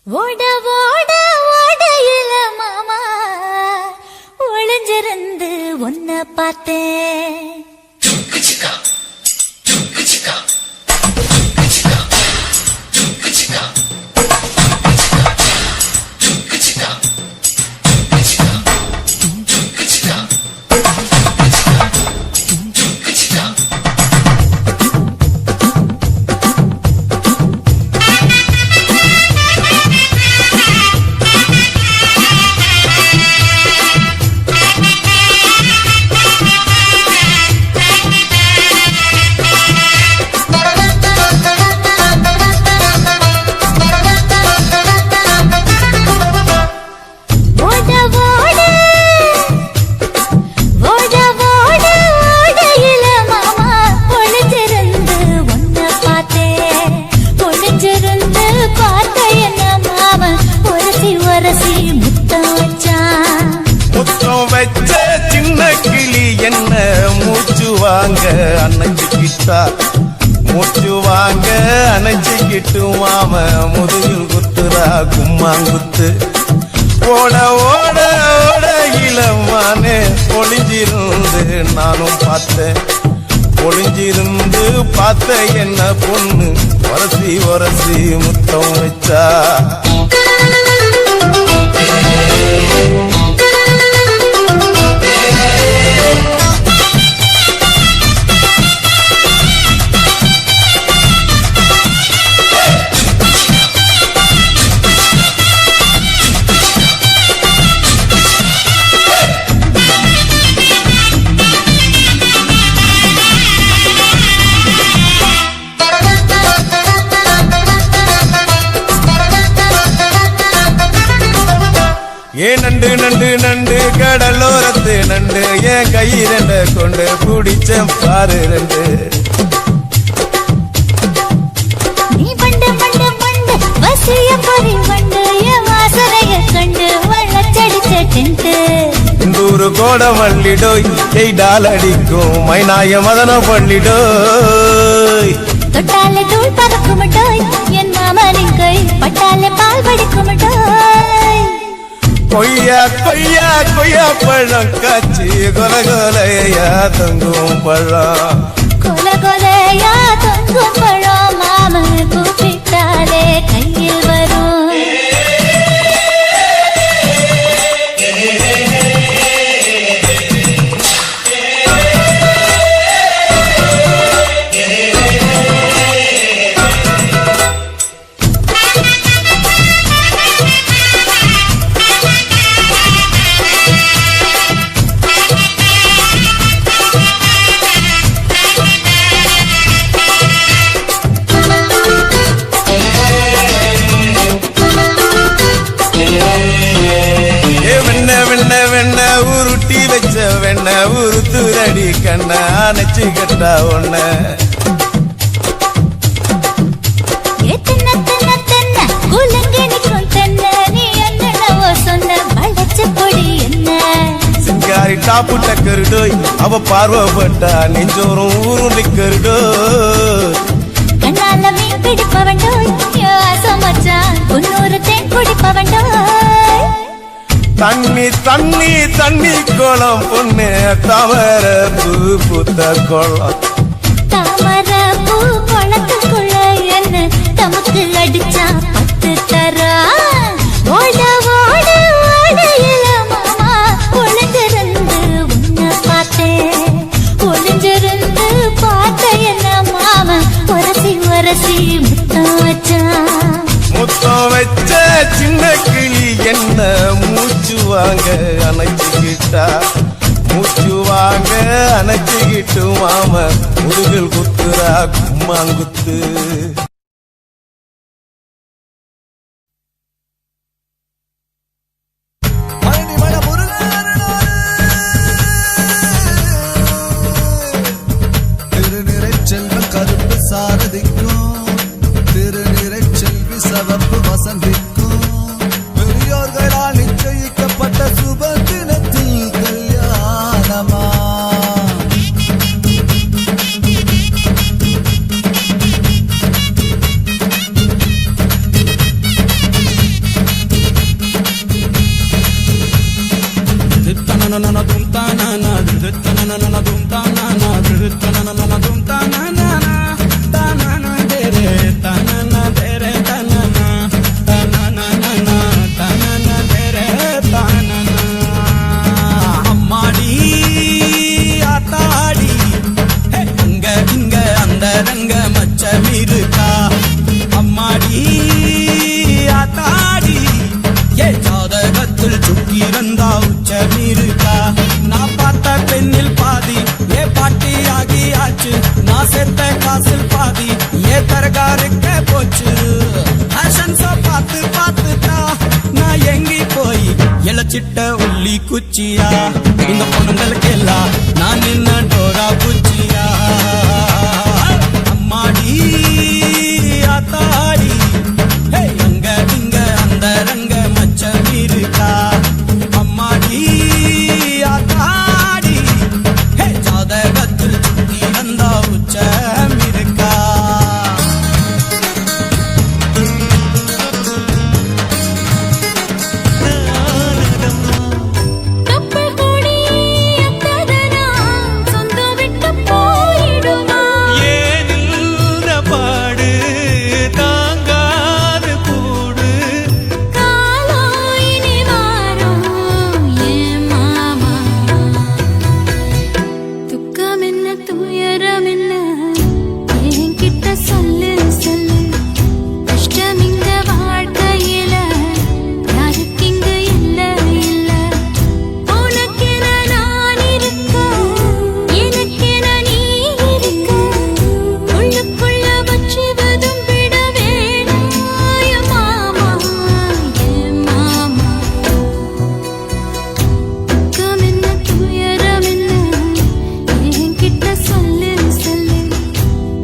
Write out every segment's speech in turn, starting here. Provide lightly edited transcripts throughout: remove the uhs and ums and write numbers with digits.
ஓட ஓட ஓடையில மாமா ஒளிஞ்சிருந்து ஒன்ன பார்த்தேன். மூச்சு வாங்க அணைச்சிக்கிட்டு மாம முதுகில் குத்துரா கும்மாங்குத்து. ஓட ஓட ஓட இளமானே ஒளிஞ்சிருந்து நானும் பார்த்தேன். ஒளிஞ்சிருந்து பார்த்த என்ன பொண்ணு உரசி உரசி முத்தம் வச்சா. ஏன் நண்டு நண்டு நண்டு கடலோரத்து நண்டு என் கையிரண்ட கொண்டு பிடிச்ச பாரு ரெண்டு. நீ பண்டு பண்டு பண்டு வசிய பொறி பண்டு என் வாசனைய கண்டு வள்ளச்சடிச்ச டென்ட். இந்தூரு கோட மல்லிடோய் எய்டால் அடிக்கும் மைனாய மதன பள்ளிடோய். தொட்டாலே தூள் பறக்குமட்டோய் என் மாமனின் கை பட்டாலே பால் படிக்குமட்டோய். கொய்யா கொய்யா கொய்யா பழம் காட்சி கொல கொலையா தொங்கும் பழம். கொல கொலையா தொங்கும் பழம் மாமன் கூப்பிட்டாலே கையில் வரும். உருட்டி வச்ச வெண்ண உருத்துரடி கண்ண அணைச்சு கட்டா ஒண்ண. சிங்காரி டாப்பு டக்கருடோய் அவ பார்வப்பட்டா நெஞ்சோறும் ஊரும் நிக்கருடோய். கண்ணால மீன் பிடிப்பவண்டோய் சமச்சான் உன்னூறு தேன் குடிப்பவண்டோய். தண்ணி தண்ணி தண்ணி கோலம் பொண்ணு தாமர பூ பூத்த கோலம். தாமர பூ குளத்துக்குள்ள என்ன தமக்கு அடிச்சா பத்து தரா. ஓட ஓட ஓடையில மாமா ஒளிஞ்சிருந்து உன்ன பார்த்தேன். ஒளிஞ்சிருந்து பார்த்த என்ன மாமா உரசி உரசி முத்தம் வச்சான். முத்தம் வச்ச சின்ன கிளி என்ன மூச்சு வாங்க அணைச்சிக்கிட்டா. மூச்சு வாங்க அணைச்சிக்கிட்டு மாம முதுகில் குத்துரா கும்மாங்குத்து. திருநிறைச்செல்வன் கருப்பு சாரதிக்கும் திருநிறைச்செல்வி சவப்பு வசந்திக்கும் பெரியோர்களால் நிச்சயிக்கப்பட்ட சுப தினத்தில் கல்யாணமா. தனனன தும் தானனா தனனன தும் தானனா தனனன தும் தானனா தானனா தேரே தானனா தேரே தானனா தானனா தானனா தேரே தானனா அம்மாடி ஆத்தாடி அங்க இங்க அந்த ரங்க மச்சம் இருக்கா அம்மாடி ஆத்தாடி ஏ ஜாதகத்தில் சுக்கிரந்தா உச்சம் இருக்கா நான் பார்த்த பெண்ணில் பாதி ஏ பாட்டி ஆகியாச்சு நான் சேர்த்த காசில் பாதி ஏ தரகாருக்க போச்சு ஃபேஷன்ஸா பார்த்து பார்த்துட்டா நான் எங்கி போய் இளச்சிட்ட உள்ளி குச்சியா இந்த பொண்ணுங்களுக்கெல்லாம் நான் நின்ன டோரா குச்சியா அம்மாடி ஆத்தாடி அங்க இங்க அந்த ரங்க மச்சம் இருக்கா அம்மாடி ஆத்தாடி ஜாதகத்தில் சுத்தி வந்தா உச்சம் இருக்கா கப்பல் கூடி அத்ததனா சொந்தம் விட்டு போயிடுமா ஏனில்ற பாடு தாங்காது கூடு காலோ இனி வாரும் ஏன் மாமா துக்கம் என்ன துயரம் என்ன என்கிட்ட சொல்லு சொல்லு கஷ்டம் இந்த வாழ்க்கையில யாருக்கு இங்க இல்ல இல்ல உனக்கென நான் இருக்க எனக்கென நீ இருக்க உள்ளுக்குள்ள வச்சுவதும் விட வேணாய மாமா என் மாமா துக்கம் என்ன துயரம் என்ன என்கிட்ட சொல்லு சொல்லு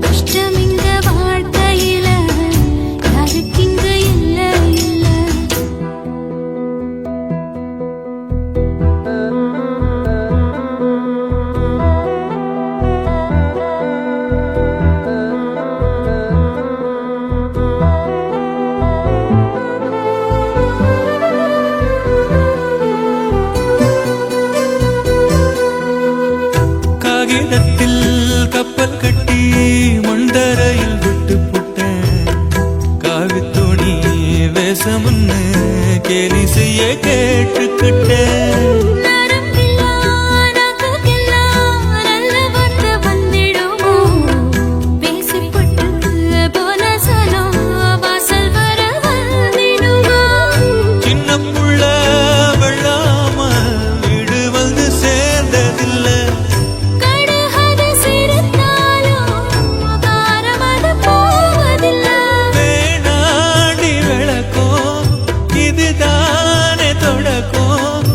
கஷ்டம் இந்த வாழ்க்கையில யாருக்கு இங்க இல்ல இல்ல காகிதத்தில் கப்பல் கட்டி மண்டரையில் விட்டு புட்டேன் காவித்துணி வேஷமுன்னு கேலி செய்ய கேட்டுக்கிட்டேன் நரம்பில்லா நாக்குக்கெல்லாம் நல்ல வார்த்தை வந்திடுமோ பேசிப்பட்டு போன சனம் வாசல் வர வந்திடுமோ சின்ன புள்ள வெள்ளாம வீடு வந்து சேர்ந்ததில்லை கடுகது சிரித்தாலும் காரமது போவதில்லை வேணாடி விளக்கும் இதுதானே தொடக்கும்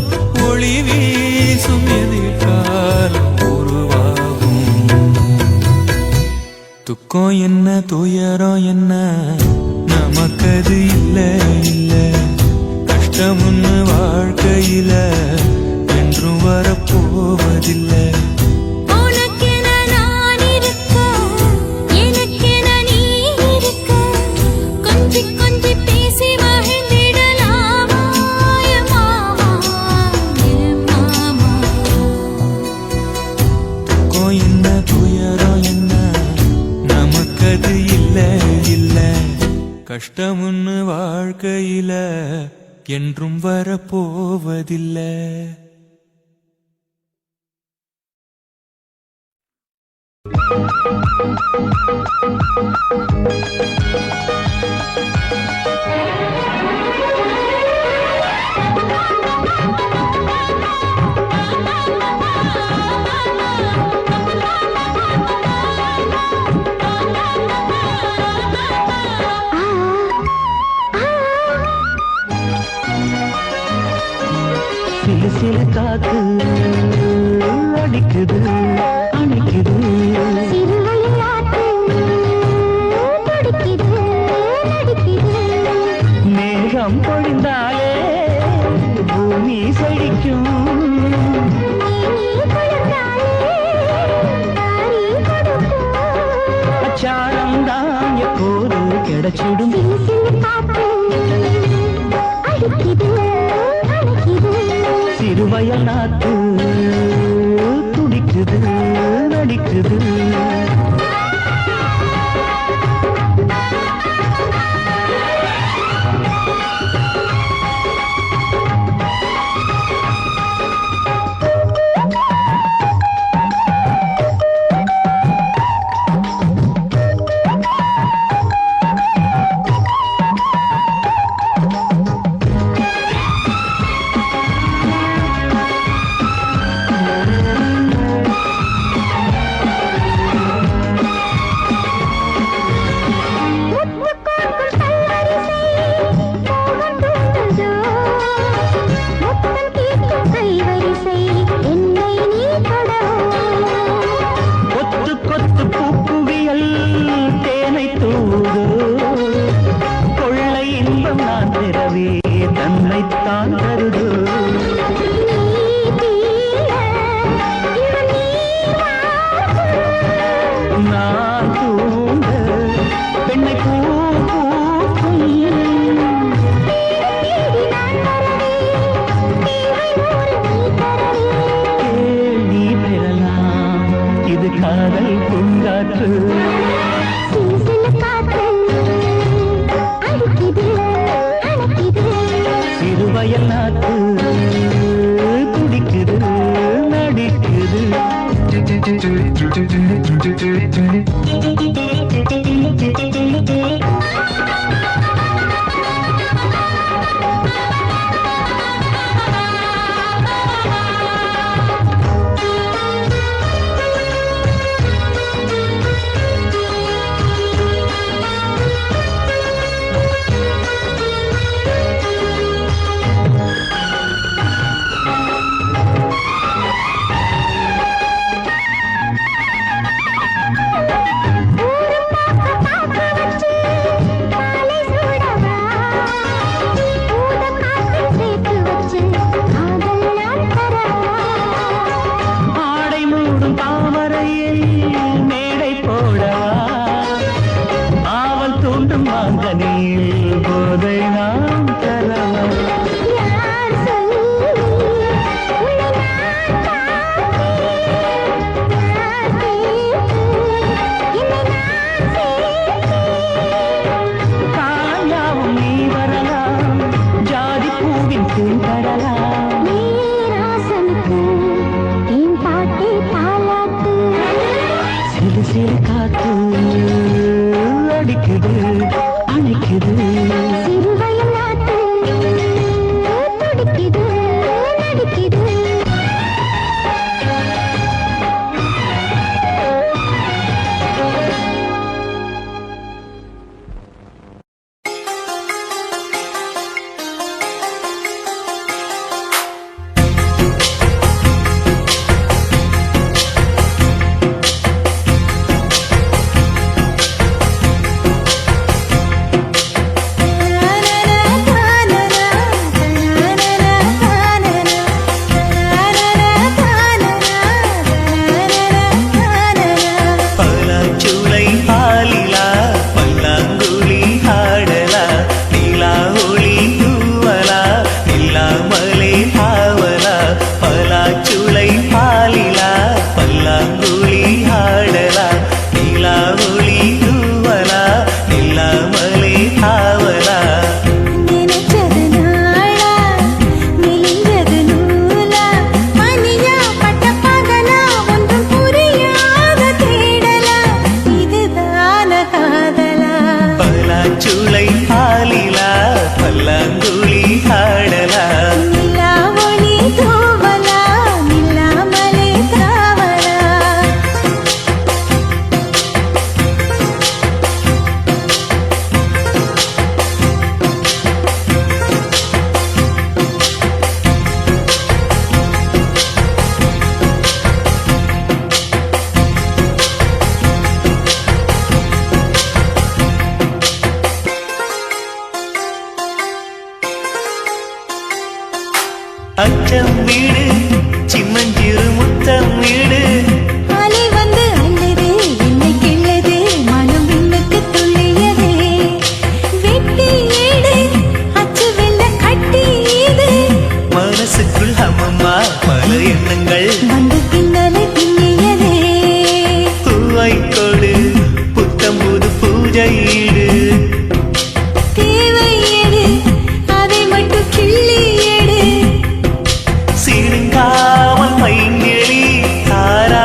ஒளி வீசும் எதிர்காலம் உருவாகும் துக்கம் என்ன துயரம் என்ன நமக்கது இல்ல இல்ல கஷ்டம்னு வாழ்க்கையில என்றும் வரப்போவதில்லை உனக்கென நான் இருக்க எனக்கென நீ இருக்க கொஞ்சி கொஞ்சி பேசி மகிழ்ந்திடலாமா என் மாமா என் மாமா துக்கம் என்ன துயரம் என்ன நமக்கது இல்ல இல்ல கஷ்டம்னு வாழ்க்கையில என்றும் வரப்போவதில்லை சிலு சிலு காத்து அடிக்குது அணைக்குது மேகம் பொழிந்தாலே பூமி செழிக்கும் அச்சாரம் தான் எப்போது கிடைச்சிடும் சிறுவயல் நாத்து பெறவே தன்னைத்தான் தருதோ நான் தூங்க பெண்ணை பூ பூக்கும் கேள்வி பெறலாம் இது காதல் பூங்காற்று சிறுவயல் நாட்டு துடிக்குது நடிக்குது ஆடை மூடும் தாமரையில் மேடை போடவா ஆவல் தூண்டும் மாங்கனியில் போதை நாம் தரவா தாயாவும் நீ வரலாம் ஜாதி பூவின் தேன் தரலாம் சிறு சிறு காத்து அடிக்குது அணைக்குது பலாச்சுளை பாலிலா பல்லாங்குழி ஆடலா நிலா ஒளி தூவலா இல்லாமலே ஆவலா பலாச்சுளை பாலிலா பல்லாங்குழி ஆடலா நிலா ஒளி தூவலா இல்லாமலே ஆவலா நினைச்சது நாளா மெலிஞ்சது நூலா மணியா பட்ட பகலா ஒன்றும் புரியாத தேடலா இதுதான காதலா பலாச்சுளை பாலிலா பல்லாங்குழி ஆடலா நிலா ஒளி தூவலா நில்லாமலே தாவலா அச்சம் வீடு சிம்மஞ்சிறு முத்தம் வீடு அலை வந்து அல்லது என்னை கிள்ளது மனம் விண்ணுக்கு துள்ளியதே வெட்டி ஏடு அச்சு வெள்ள கட்டி இது மனசுக்குள் அம்மம்மா பல எண்ணங்கள் வந்து பின்னலை பின்னியதே பூவை கொடு புத்தம் புது பூஜை ஈடு தேவை எடு அதை மட்டும் கிள்ளி எடு சிறுங்காமல் மைங்கெளி தாரா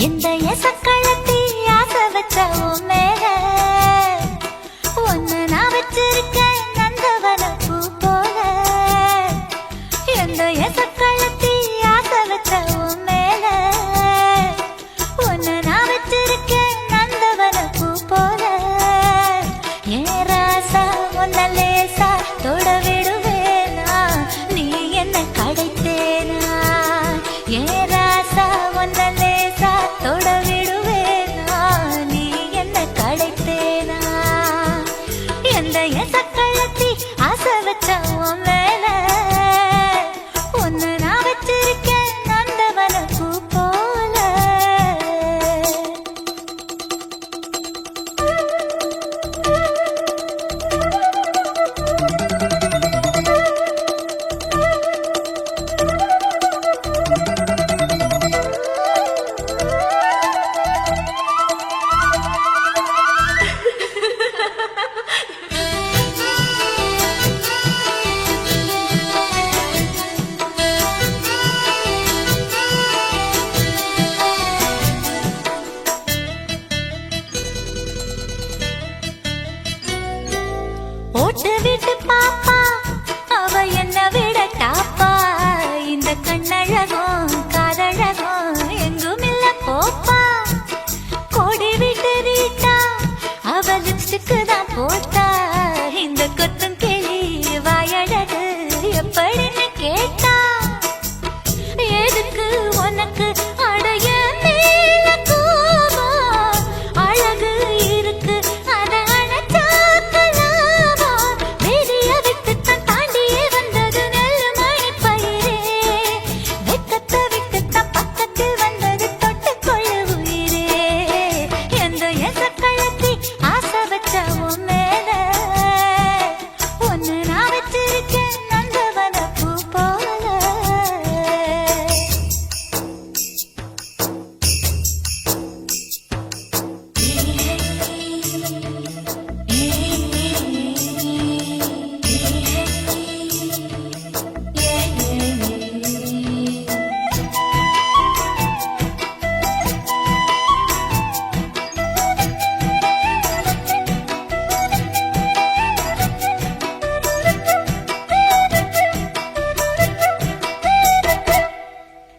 இந்த எசக்களத்தி ஆசை வச்ச உன் மேல ஒன்னு நான் வச்சிருக்கேன் நந்தவன பூ போல. இந்த எசக்களத்தி ஆசை வச்ச உன் மேல ஒன்னு நான் வச்சிருக்கேன் நந்தவன பூ போல. ஏன் ராசா உன்ன லேசா தொட விடுவேனா நீ என்ன கடைத்தேனா. ஏன் ராசா உன்ன லேசா தொட விடுவேனா நீ என்ன கடைத்தேனா. எந்த எசக்களத்தி ஆசை வச்ச உன் மேல ஒன்னு நான் வச்சிருக்கேன் நந்தவன பூ போல. ஓட்டு விட்டு பாப்பா அவ என்ன விட டாப்பா. இந்த கண்ணழகும் காதழகும் எங்கும் இல்ல போப்பா. கோடி விட்டு ரீட்டா அவ லிப்ஸ்டிக்கு தான் போட்டா. இந்த கொத்தும் கிளி வாயழகு எப்படின்னு கேட்டா. எதுக்கு உனக்கு அடைய மேல கோபம். அழகு இருக்கு அத அணைச்சாக்கலாமா. வெறிய விட்டுத்தான் தாண்டியே வந்தது நெல்லு மணி பயிரே. வெக்கத்தை விட்டுத்தான் பக்கத்தில் வந்தது தொட்டுக்கொள்ள உயிரே. எந்த எசக்களத்தி ஆசை வச்ச உன் மேல ஒன்னு நான் வச்சிருக்கேன் நந்தவன பூ போல.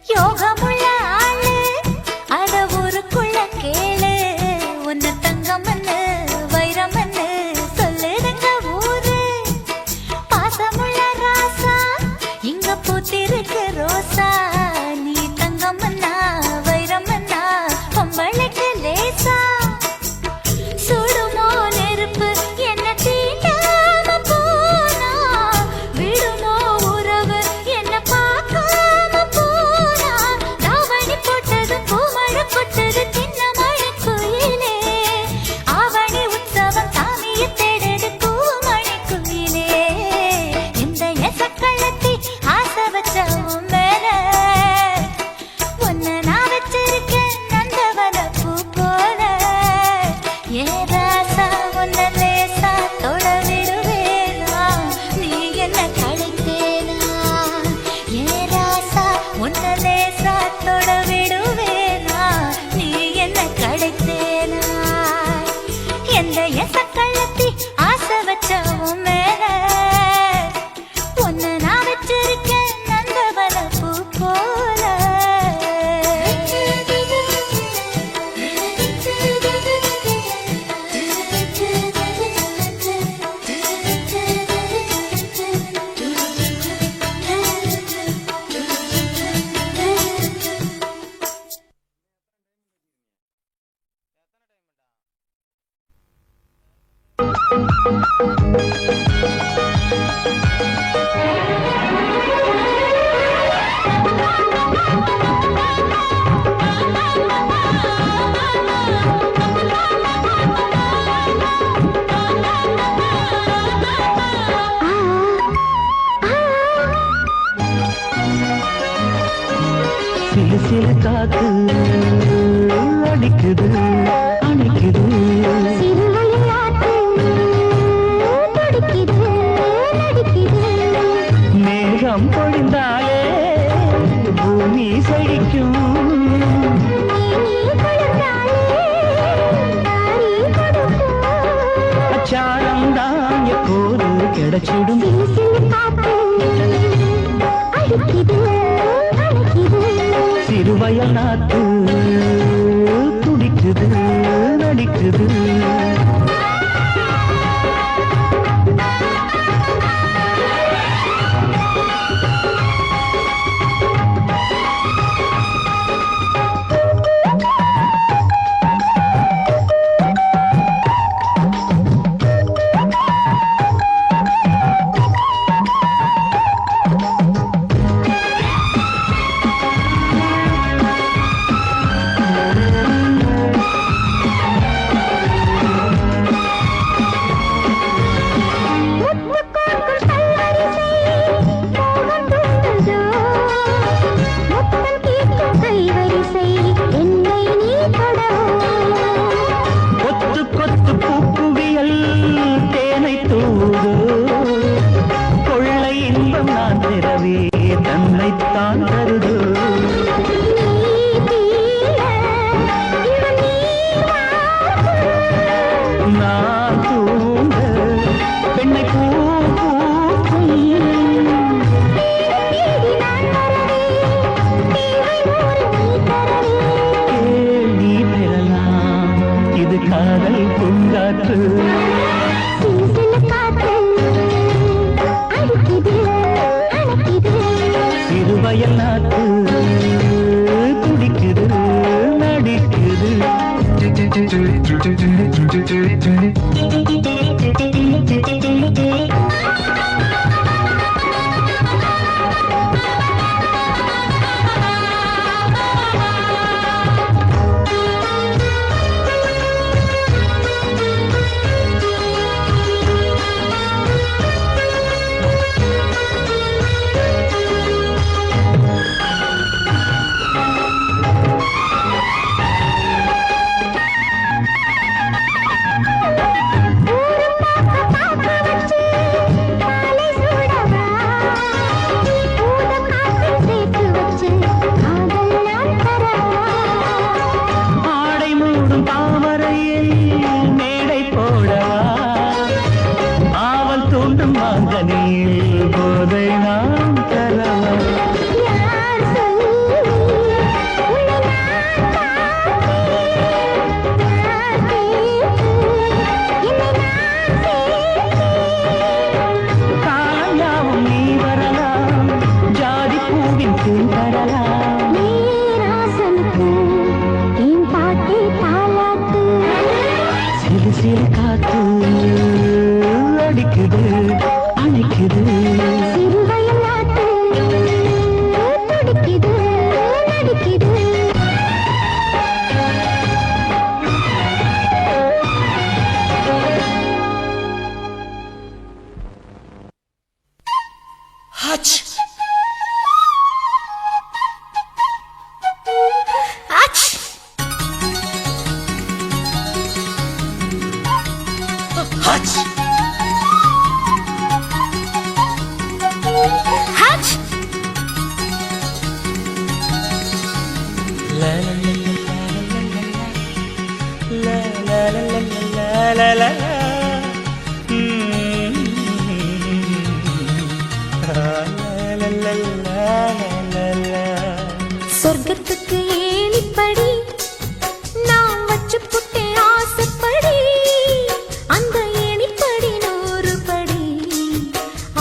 யோகமுள்ள ஆளு அத ஊருக்குள்ள கேளு. உன்ன தங்கமன்னு வைரமன்னு சொல்லுதுங்க ஊரு. பாசமுள்ள ராசா இங்க பூத்திருக்கு ரோசா. நீ தங்கமன்னா வைரமன்னா பொம்பளைக்கு லேசா. சுடுமோ நெருப்பு என்ன தீண்டாம போனா. விடுமோ உறவு என்ன பார்க்காம போனா. தாவணி போட்டது பூமழை கொட்டது சின்ன மழை குயிலே. ஆவணி உற்சவம் சாமியை தேடுது பூமணி குயிலே. இந்த எசக்களத்தி ஆசை வச்ச உன் மேல ஒன்னு நான் வச்சிருக்கேன் நந்தவன பூ போல. ஏன் ராசா உன்ன லேசா தொட விடுவேனா நீ என்ன கடைத்தேனா. ஏன் ராசா உன்ன லேசா தொட விடுவேனா நீ என்ன கடைத்தேனா. எந்த எசக்களத்தி ஆசை வச்ச உன் மேல ஒன்னு நான் வச்சிருக்கேன் நந்தவன பூ போல. சிலு சிலு காத்து அடிக்குது அணைக்குது. மேகம் பொழிந்தாலே பூமி செழிக்கும். கிடைச்சிடும் சிறுவயல் நாத்து துடிக்குது நடிக்குது தன்னைத்தான் தருது நான் தூங்க பெண்ணை பூ பூக்கும் நீ பெறலாம் இது காதல் பூங்காற்று சிறுவயல் நாத்து துடிக்குது நடிக்குது போதை நாம் தரவா காயாவும் நீ வரலாம் ஜாதி பூவின் தேன் தரலாம் சிறு சிறு காத்து அடிக்குது அணைக்குது சிறுவயல் நாத்து துடிக்குது நடிக்குது ஹச் ஆச் ஹச் ஹச் la la la la la la la சொர்க்கத்துக்கு ஏணிப்படி நான் வச்சு புட்டேன் ஆசைப்படி அந்த ஏணிப்படி 100 படி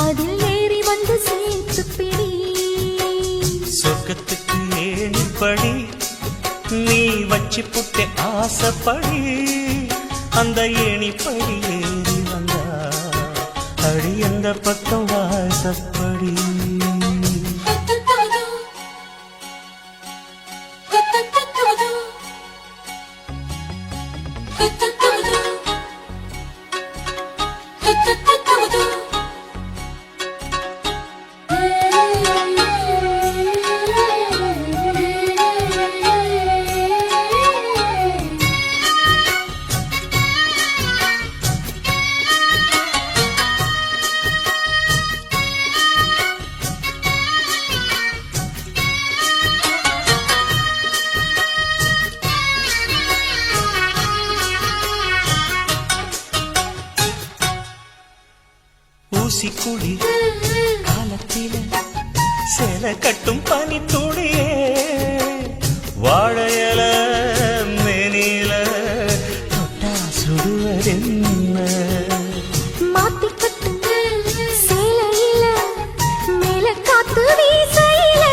அதில் ஏறி வந்து சேர்த்து பிடி சொர்க்கத்துக்கு ஏணிப்படி நீ வச்சு புட்டே ஆசைப்படி அந்த ஏணிப்படி ஏறி வந்தா அடி அந்த பக்கம் வாசப்படி ஊசி குடி காலத்தில சேல கட்டும் பனி துளியே வாழையல மேனில தொட்டா சுடுவதென்ன மாத்திக்கட்டு சேலையில மேல காத்து வீசையில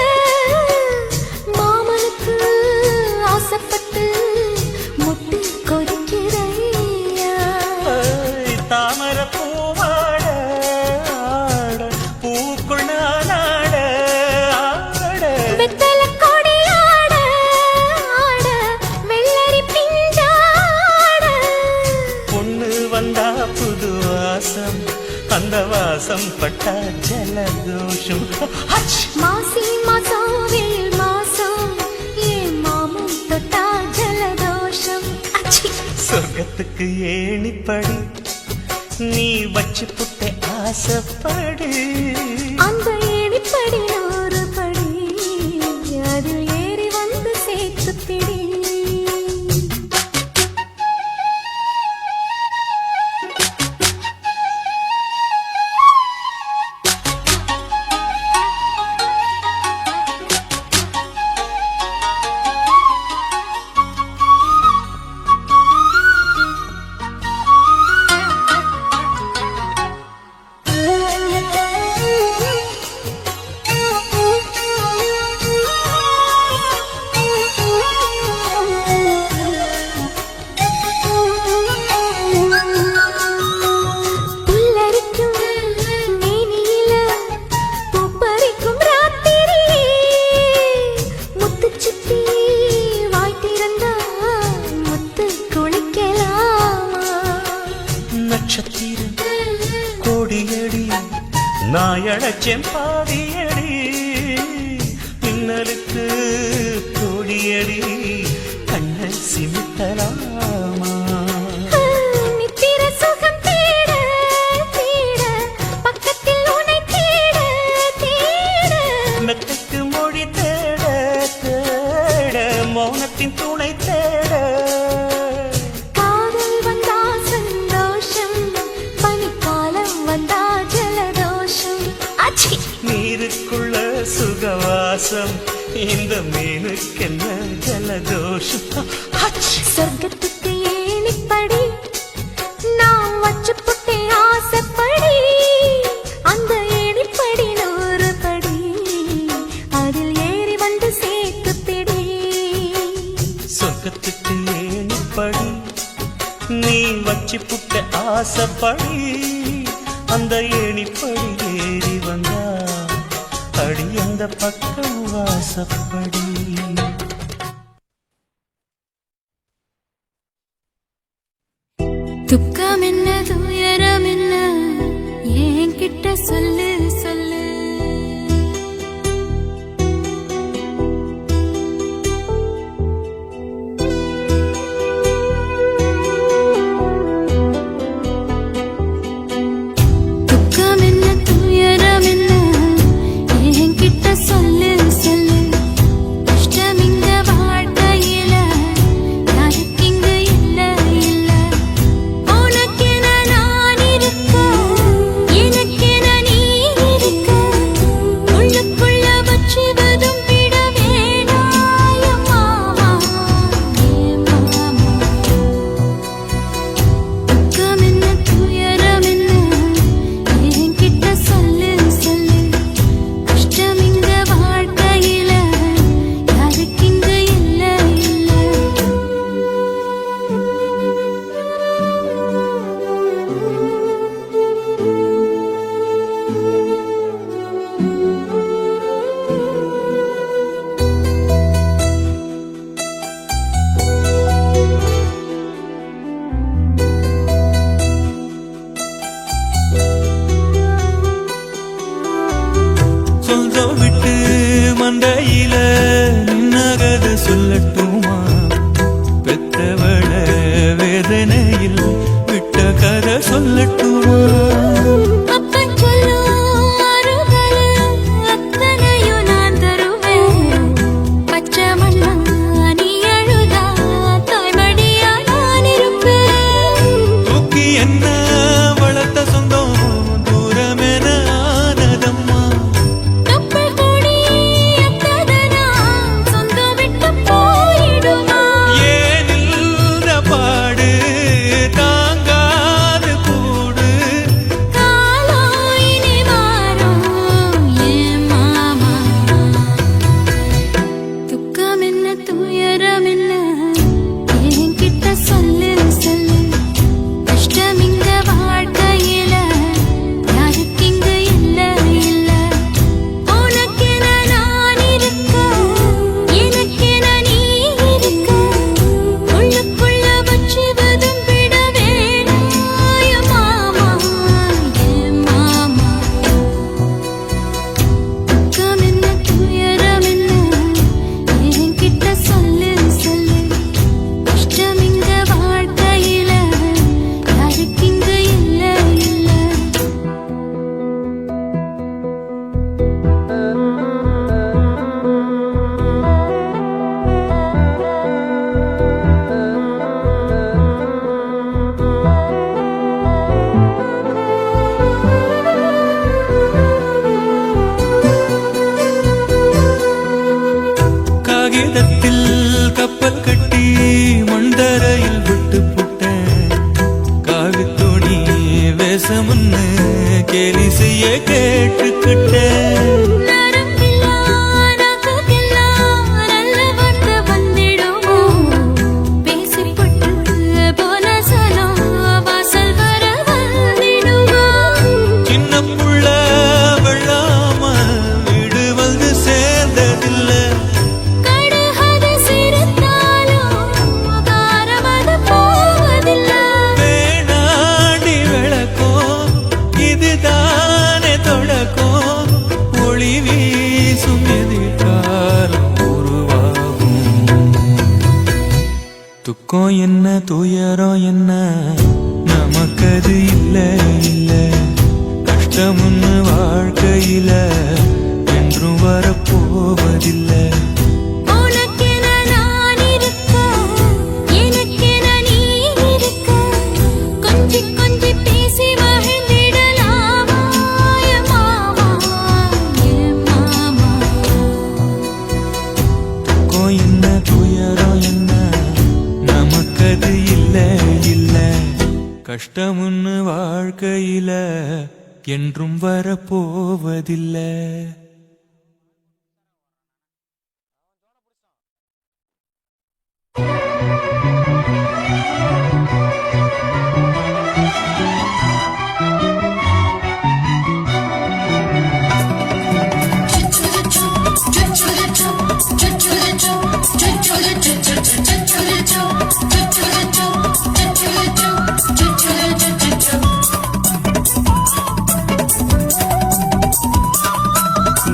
மாமனுக்கு ஆசைப்பட்டு முட்டு கொதிக்கிறையா தாமர பூவாட பூக்குள் நானாட ஆட வெத்தல கொடி ஆட ஆட வெள்ளரி பிஞ்சாட பொண்ணு வந்தா புது வாசம் அந்த வாசம் பட்டா ஜலதோஷம் ஹச்! மாசி மாசம் வெயில் மாசம் ஏன் மாமன் தொட்டா ஜலதோஷம் அச்சி சொர்க்கத்துக்கு ஏணிப்படி நீ வச்சு புட்ட ஆசைப்படு அந்த ஏணிப்படி ஒரு படி அதில் ஏறி வந்து சேர்த்து பிடி புல்லரிக்கும் மேனியில பூப்பறிக்கும் ராத்திரியே முத்து சுத்தி வாய் திறந்தா முத்து குளிக்கலாமா நட்சத்திரம் கோடியடி நாயழச்சேன் பாதியடி மின்னலுக்கு கோடியடி கண்ணை சிமிட்டலாமா நித்திர சுகம் தேட தேட பக்கத்தில் உன்னை தேட தேட மெத்தைக்கு மொழி தேட தேட மௌனத்தின் துணை தேட காதல் வந்தா சந்தோஷம் பனிக்காலம் வந்தா ஜலதோஷம் அச்சி நீருக்குள்ள சுகவாசம் இந்த மீனுக்கென்ன ஜலதோஷம் ஹச்! சொர்க்கத்துக்கு ஏணிப்படி நான் வச்சு புட்டே ஆசைப்படி அந்த ஏணிப்படி 100 படி அதில் ஏறி வந்து சேர்த்து பிடி சொர்க்கத்துக்கு ஏணிப்படி நீ வச்சு புட்ட ஆசைப்படி அந்த ஏணிப்படி ஏறி வந்தா அடி அந்த பக்கம் வாசப்படி துக்கம் என்ன துயரம் என்ன என்கிட்ட சொல்லு சொல்லு துக்கம் என்ன துயரம் என்ன என்கிட்ட சொல்லு சொல்லு கஷ்டம் இங்க வாழ்க்கையில யாருக்கு இங்க இல்ல இல்ல உனக்கென நான் இருக்க எனக்கென நீ இருக்க உள்ளுக்குள்ள வச்சுவதும் விட வேணாய மாமா ஏ மாமா துக்கம் என்ன துயரம் என்ன என்கிட்ட சொல்லு சொல்லு கஷ்டம் இங்க வாழ்க்கையில யாருக்கு இங்க இல்ல இல்ல சொந்தம் விட்டு மண்டையில நின்னகத சொல்லட்டுமா பெத்தவள வேதனையில் விட்ட கதை சொல்லட்டுமா அப்பன் சொல்லும் ஆறுதல் அத்தனையும் நான் தருவேன் பச்சை மண்ணா நீ அழுதா தாய்மடியா நான் இருப்பேன் தூக்கி என்ன வளர்த்த சொந்தம் தூரமென துயரம் என்ன என்கிட்ட சொல்லு சொல்லு கஷ்டம் இங்க வாழ்க்கையில யாருக்கு இங்க இல்ல இல்ல உனக்கென நான் இருக்க எனக்கென நீ இருக்க உள்ளுக்குள்ள வச்சு விட வேணாய மாமா என் மாமா துக்கம் என்ன துயரம் என்ன என்கிட்ட சொல்லு சொல்லு கஷ்டம் இங்க வாழ்க்கையில யாருக்கு இங்க இல்ல இல்ல காகிதத்தில் கப்பல் கட்டி மண்டரையில் விட்டு புட்டேன் காவி துணி வேஷமுன்னு கேலி செய்ய கேட்டுக்கிட்டேன் நரம்பில்லா நாக்குக்கெல்லாம் நல்ல வார்த்தை வந்திடுமோ பேசிப்பட்டு போன சனம் வாசல் வர வந்திடுமோ சின்ன புள்ள வெள்ளாம வீடு வந்து சேர்ந்ததில்லை கடுகது சிரித்தாலும் காரமது போவதில்லை வேணாடி விளக்கும் இதுதானே தொடக்கும் ஒளி வீசும் எதிர்காலம் உருவாகும் துக்கம் என்ன துயரம் என்ன நமக்கது இல்ல இல்ல கஷ்டம்னு வாழ்க்கையில என்றும் வரப்போவதில்லை உனக்கென நான் இருக்க எனக்கென நீ இருக்க கொஞ்சி கொஞ்சி பேசி மகிழ்ந்திடலாமா என் மாமா என் மாமா துக்கம் என்ன துயரம் என்ன நமக்கது இல்ல இல்ல கஷ்டம்னு வாழ்க்கையில என்றும் வரப்போவதில்லை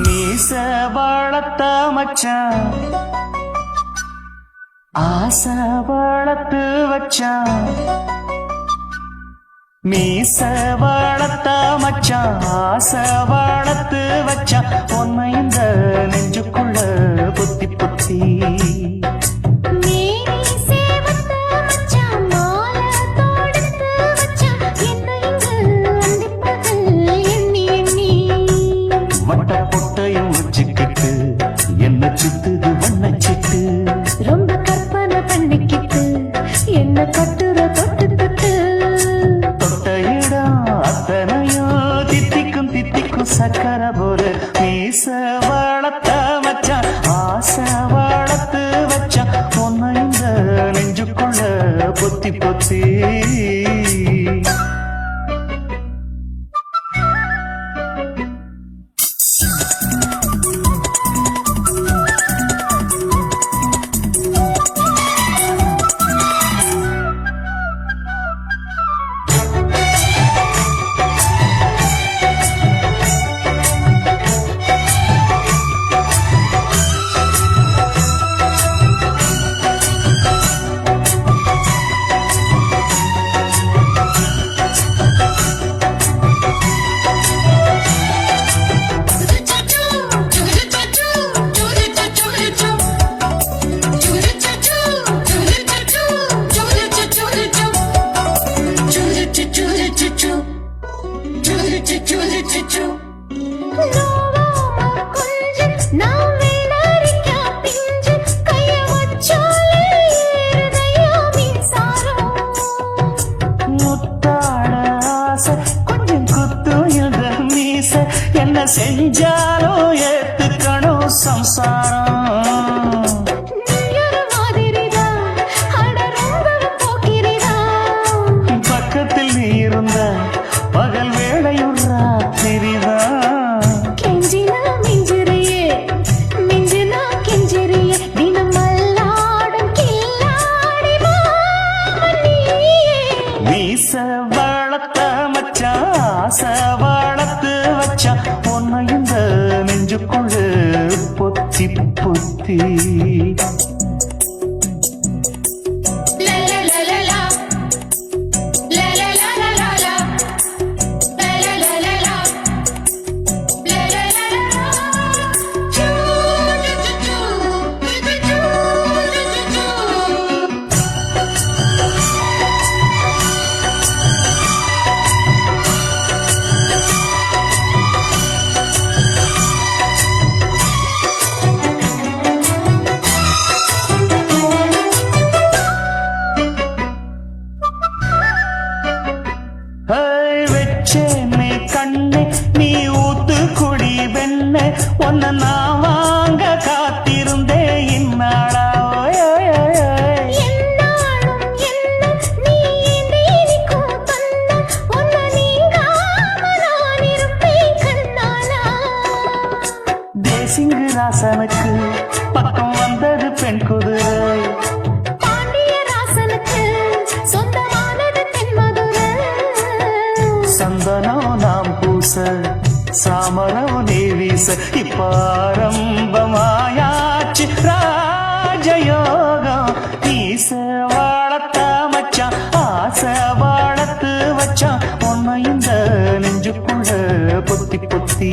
மீச வளர்த்த மச்சான் ஆசை வளர்த்து வச்சான் மீச வளர்த்த மச்சான் ஆசை வளர்த்து வச்சான் உன்னை இந்த நெஞ்சுக்குள்ள புத்தி புத்தி மேனி சேவத்த மச்சான் மாலை தொடுத்து வச்சான் என்ன இங்கு அந்திப்பகல் எண்ணி எண்ணி வட்ட பொட்டையும் வச்சுக்கிட்டு என்ன சுத்துது வண்ணச்சிட்டு ரொம்ப கற்பனை பண்ணிக்கிட்டு என்ன கட்டுற தொட்டு தொட்டு தொட்ட இடம் அத்தனையும் தித்திக்கும் தித்திக்கும் சக்கரை போல மீச வளர்த்த மச்சான் ஆசை வளர்த்து சுத்தி வெச்சேனே கண்ணே நீ ஊத்து குடி வெண்ணே ஒன்ன நான் வாங்க காத்திருந்தே இந்நாளா தேசிங்கு ராசனுக்கு பக்கம் வந்தது பெண் குதிரை சந்தனம் நாம் பூச சாமரம் நீ வீச இப்பாரம்பமாயாச்சு ராஜயோகம் ஈச வாழத்த மச்சான் ஆசை வாழத்து வச்சான் உன்னை இந்த நெஞ்சுக்குள்ள பொத்தி பொத்தி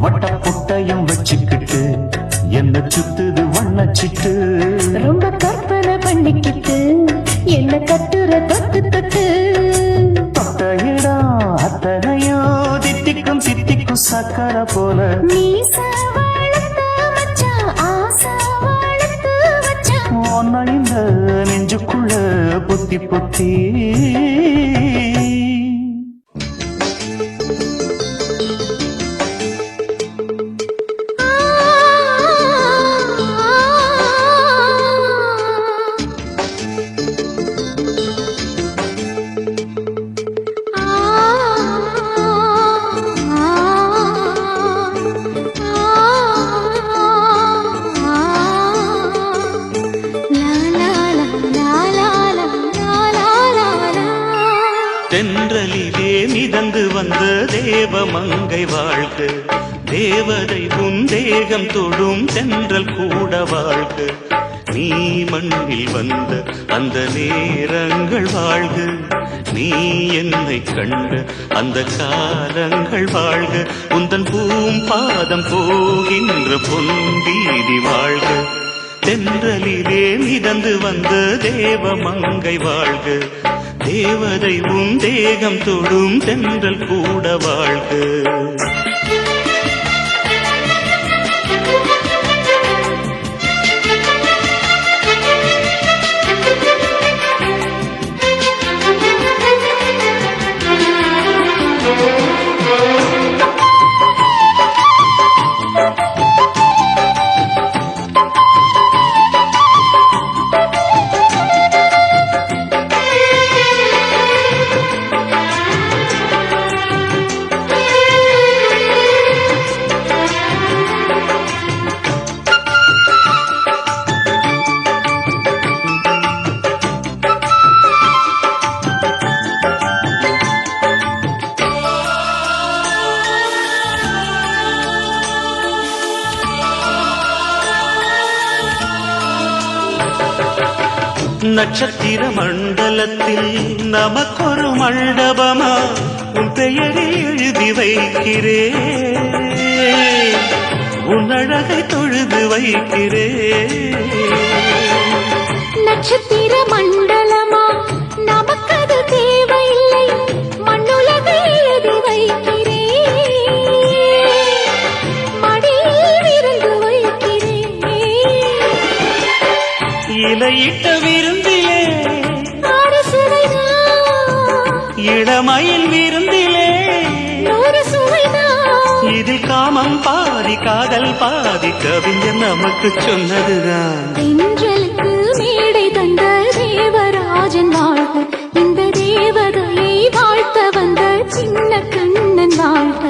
வட்டப்புட்டையும் வச்சுக்கிட்டு என்ன சுத்துது வண்ணச்சிட்டு ரொம்ப கற்பனை பண்ணிக்கிட்டு என்ன கட்டுற தொட்டு தொட்டு தொட்ட இடம் அத்தனையோ தித்திக்கும் தித்திக்கும் சக்கர போல உன்னை இந்த நெஞ்சுக்குள்ள பொத்தி பொத்தி தென்றலிலே மிதந்து வந்த தேவமங்கை வாழ்க தேவதை உன் தேகம் தொடும் தென்றல் கூட வாழ்க நீ மண்ணில் வந்த அந்த நேரங்கள் வாழ்க நீ என்னை கண்ட அந்த காலங்கள் வாழ்க உந்தன் பாதம் போகின்ற பொன்வீதி வாழ்க தென்றலிலே மிதந்து வந்த தேவமங்கை வாழ்க தேவதை உன் தேகம் தொடும் தென்றல் கூட வாழ்க நட்சத்திர மண்டலத்தில் நமக்கொரு மண்டபமா உன் பெயரை எழுதி வைக்கிறே உன் அழகை தொழுது வைக்கிறே நட்சத்திர மண்டலமா நமக்கது தேவையில்லை மண்ணுலகை எழுதி வைக்கிறேன் மடியில் விருந்து வைக்கிறேன் இலையிட்ட விருந்திலே இளமயில் விருந்திலே இதில் காமம் பாதி காதல் பாதி கவிஞர் நமக்கு சொன்னதுதான் தென்றலுக்கு மேடை தந்த தேவராஜன் வாழ்க இந்த தேவதையை வாழ்த்த வந்த சின்ன கண்ணன் வாழ்க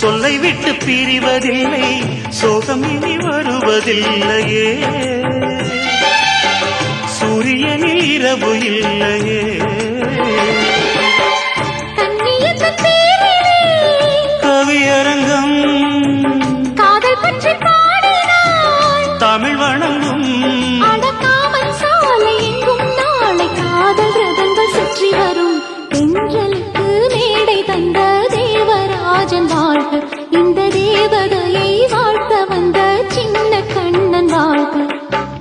சொல்லை விட்டு பிரிவதில்லை, சோகம் இனி வருவதில்லையே. சூரியனில் இரவு இல்லையே. கண்ணியத்தின் பேரிலே கவியரங்கம் காதல் பற்றி பாடினாள். தமிழ் வணங்கும் அடக்காமல் சாலை எங்கும் நாளை காதல் ரதங்கள் சுற்றி வரும். தென்றலுக்கு மேடை தந்த தேவராஜன் வாழ்க, இந்த தேவதையை வாழ்த்த வந்த சின்ன கண்ணன் வாழ்க.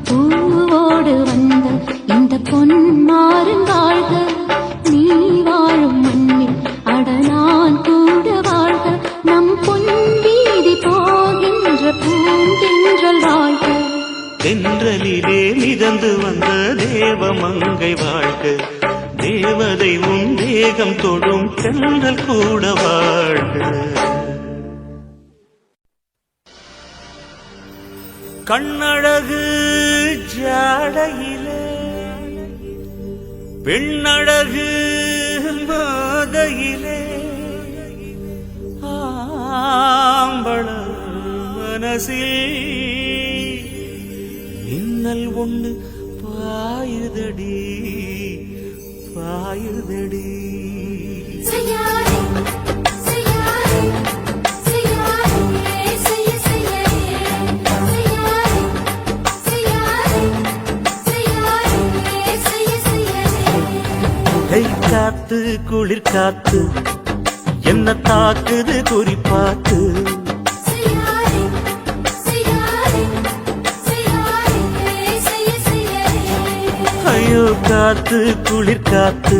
பூவோடு வந்த இந்த பொன்மாறன் வாழ்க, நீ வாழும் மண்ணில் அட நான் கூட வாழ்க. நம் பொன் வீதி போகின்ற பூந்தென்றல் வாழ்க. தென்றலிலே மிதந்து வந்த தேவமங்கை வாழ்க, தேவதை உன் தேகம் தொடும் தென்றல் கூட வாழ்க. கண்ணழகு ஜாடையிலே, பெண்ணழகு மாதையிலே, ஆம்பள மனசில் மின்னல் ஒண்ணு பாயுதடி பாயுதடி. செய்யாதே செய்யாதே செய்யாதே செய்ய செய்யாதே செய்யாதே செய்யாதே செய்ய செய்யாதே. கை காத்து குளிர் காத்து என்ன தாக்குது குறிப்பாத்து. செய்யாதே செய்யாதே செய்யாதே செய்ய செய்யாதே. ஐயோ காத்து குளிர் காத்து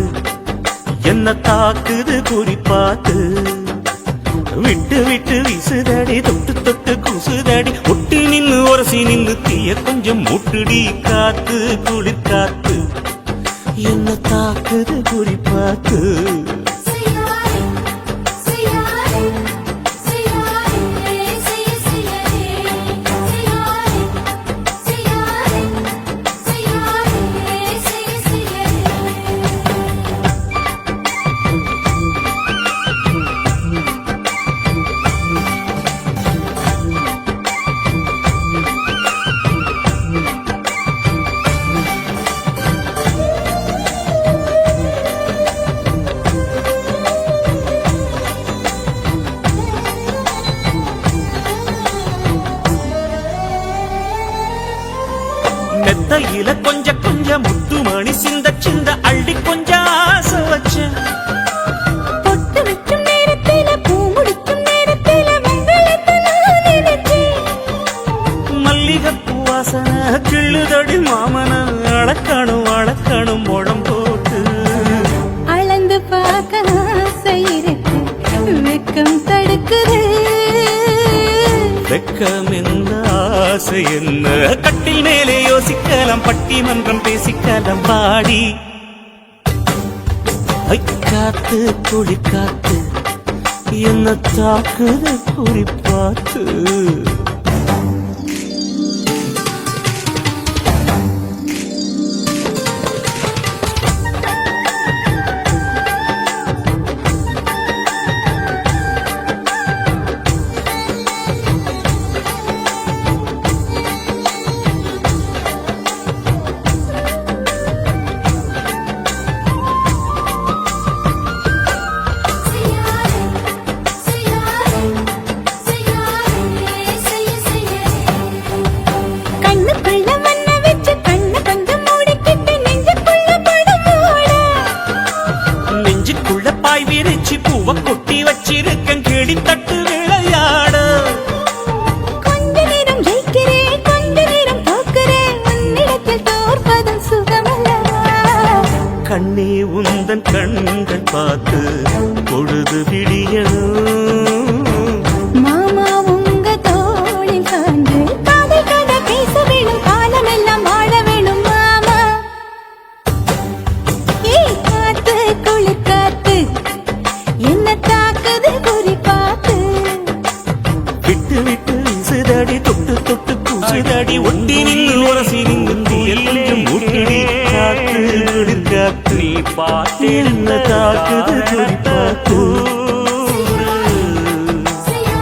என்ன தாக்குது குறிப்பாத்து. விட்டு விட்டு வீசுதடி தொட்டு தொட்டு கூசுதடி. ஒட்டி நின்னு உரசி நின்னு தீய கொஞ்சம் முட்டுடி. காத்து குளிர் காத்து என்ன தாக்குது குறிப்பாத்து. செய்யாதே செய்யாதே செய்யாதே செய்ய செய்யாதே செய்யாதே செய்யாதே செய்யாதே செய்ய செய்யாதே. மெத்தையில கொஞ்ச கொஞ்ச முத்துமணி சிந்த சிந்த அள்ளி கொஞ்ச ஆசை வச்சேன். பொட்டு வைக்கும் நேரத்தில பூ முடிக்கும் நேரத்தில மங்களத்தை நான் நினைச்சேன். மல்லிகைப்பூ வாசனை கிள்ளுதடி மாமன. அளக்கணும் அளக்கணும் முழம் போட்டு. அளந்து பார்க்க ஆசை இருக்கு, வெக்கம் தடுக்குது. வெக்கம் என்ன ஆசை என்ன, கட்டில் மேலே யோசிக்கலாம் பட்டிமன்றம் பேசிக்கலாம் பாடி. காத்து குளிர் காத்து என்ன தாக்குது குறிப்பாத்து. கொட்டி வச்சிருக்கேன் கிளி தட்டு விளையாட. கொஞ்ச நேரம் ஜெயிக்கிறேன், கொஞ்ச நேரம் தோக்கிறேன், உன்னிடத்தில் தோற்பதும் சுகமல்லவா. கண்ணே உந்தன் கண்கள் பார்த்து பொழுது விடியணும். மாமா உங்க தோளில் சாய்ந்து காதல் கதை பேச வேணும், காலமெல்லாம் வாழ வேணும் மாமா. ஏய் காத்து குளிர் காத்து என்ன தாக்குது குறி பார்த்து. விட்டு விட்டு வீசுதடி தொட்டு தொட்டு கூசுதடி. ஒட்டி நின்று உரசி நின்று எல்லாம் முட்டுடி. காத்து குளிர் காத்து நீ பாட்டு என்ன தாக்குது குறி பார்த்து. செய்யாதே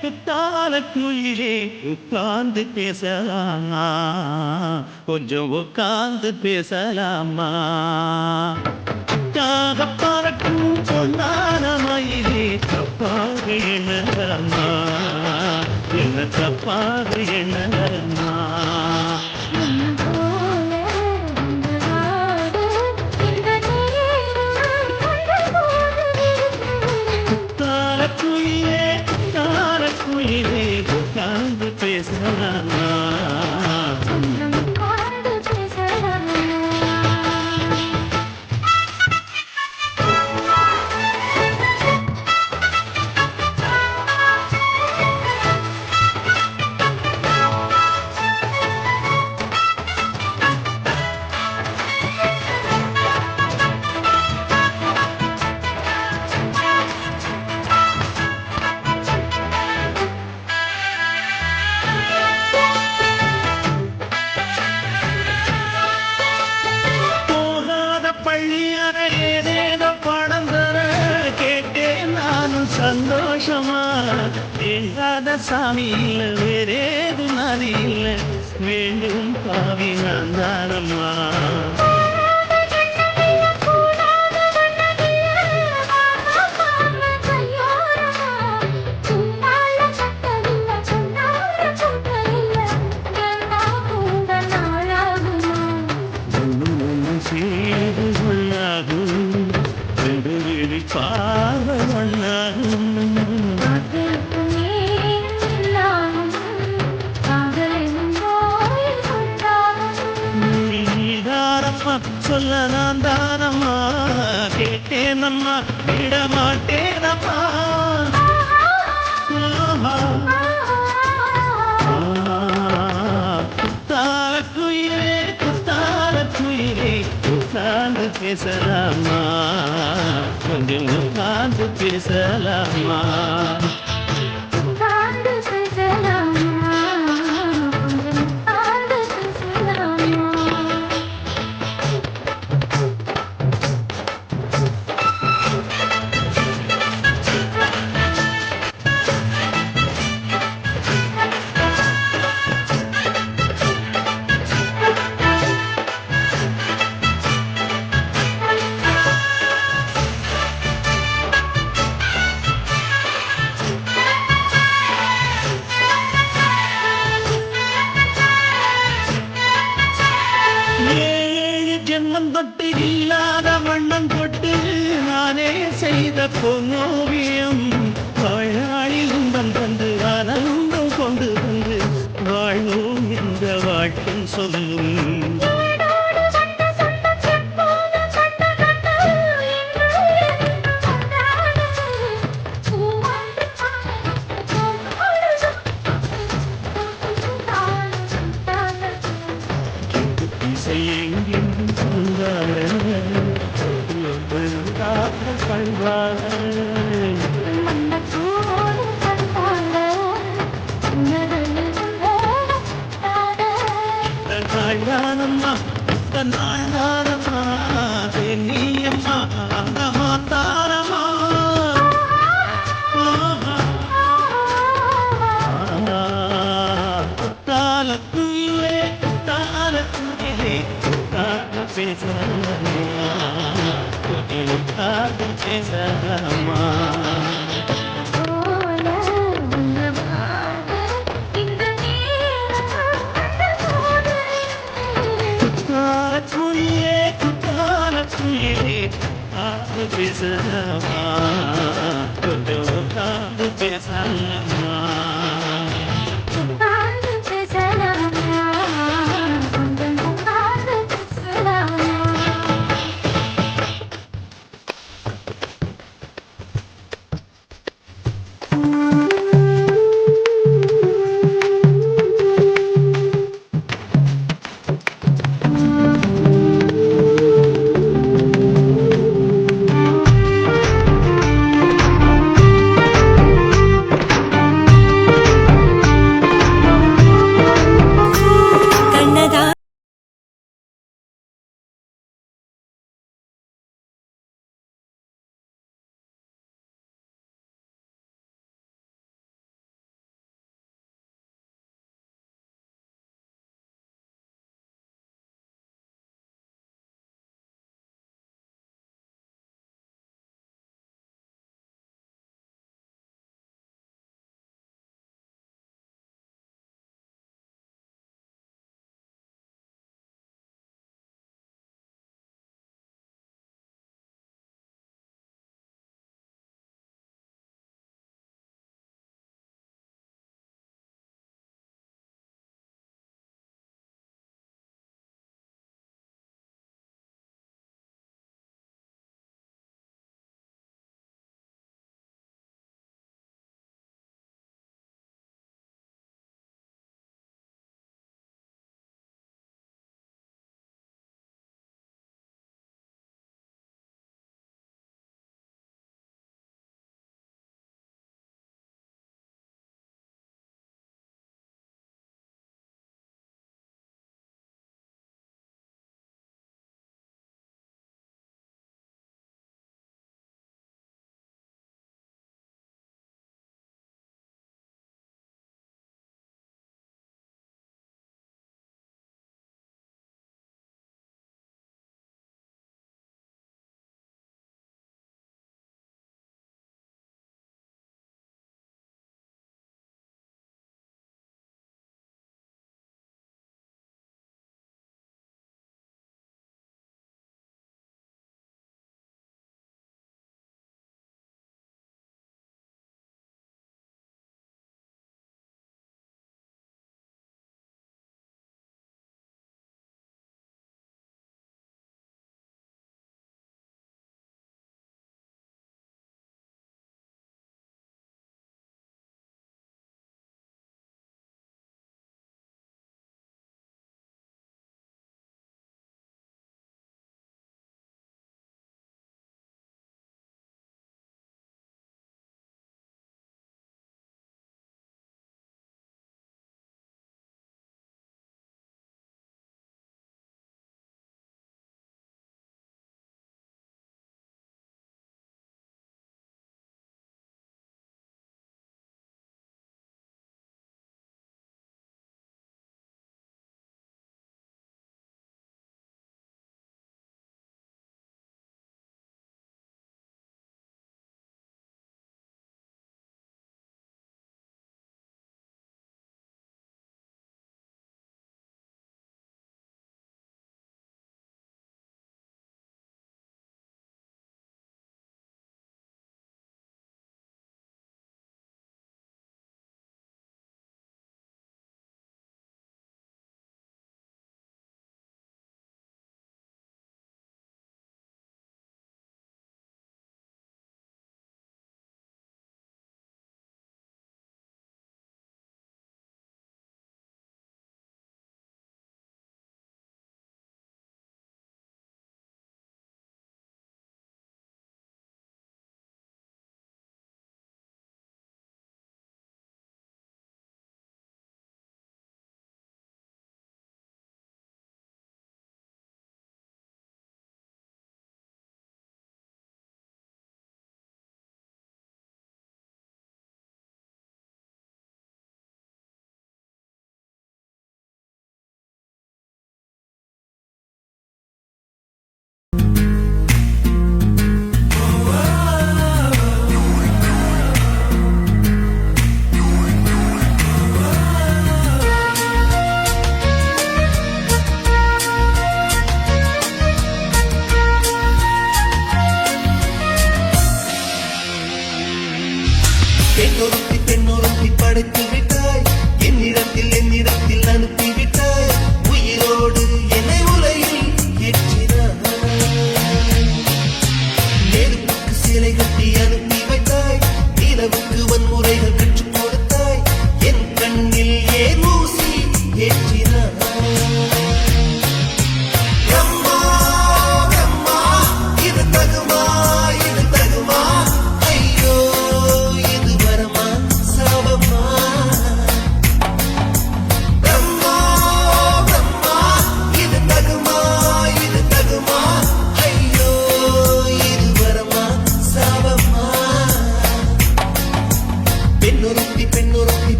குத்தால குயிலே உட்கார்ந்து பேசலாமா கொஞ்சம் உட்கார்ந்து பேசலாமா யாக பறக்கும் பொன்னான மயிலே தப்பாக எண்ணலாமா என்ன தப்பாக எண்ணலாமா குயிலே உட்கார்ந்து பேசலாமா ஏதேதோ படம் தர கேட்டேன் நானும் சந்தோஷமா தேங்காத சாமி இல்லை வேறேது நதி இல்லை வேண்டும் பாவி நான் தானம்மா சொல்ல நான் தானம்மா கேட்டேனம்மா விட மாட்டேனம்மா குத்தால குயிலே உட்கார்ந்து பேசலாமா கொஞ்சம் உட்கார்ந்து பேசலாமா ஜென்மம் தொட்டு இல்லாத வண்ணம் கொட்டு நானே செய்த பொன்னோவியம் வாழாளில் இன்பம் தந்து ஆனந்தம் கொண்டு வந்து வாழும் இந்த வாழ்க்கை சொல்லும் நாயனம்மா நாயனம்மா நீயம்மா தாரம்மா தாலக்குயிலே பேசலாமா பேசலாமா பேசலாமா பேசலாமா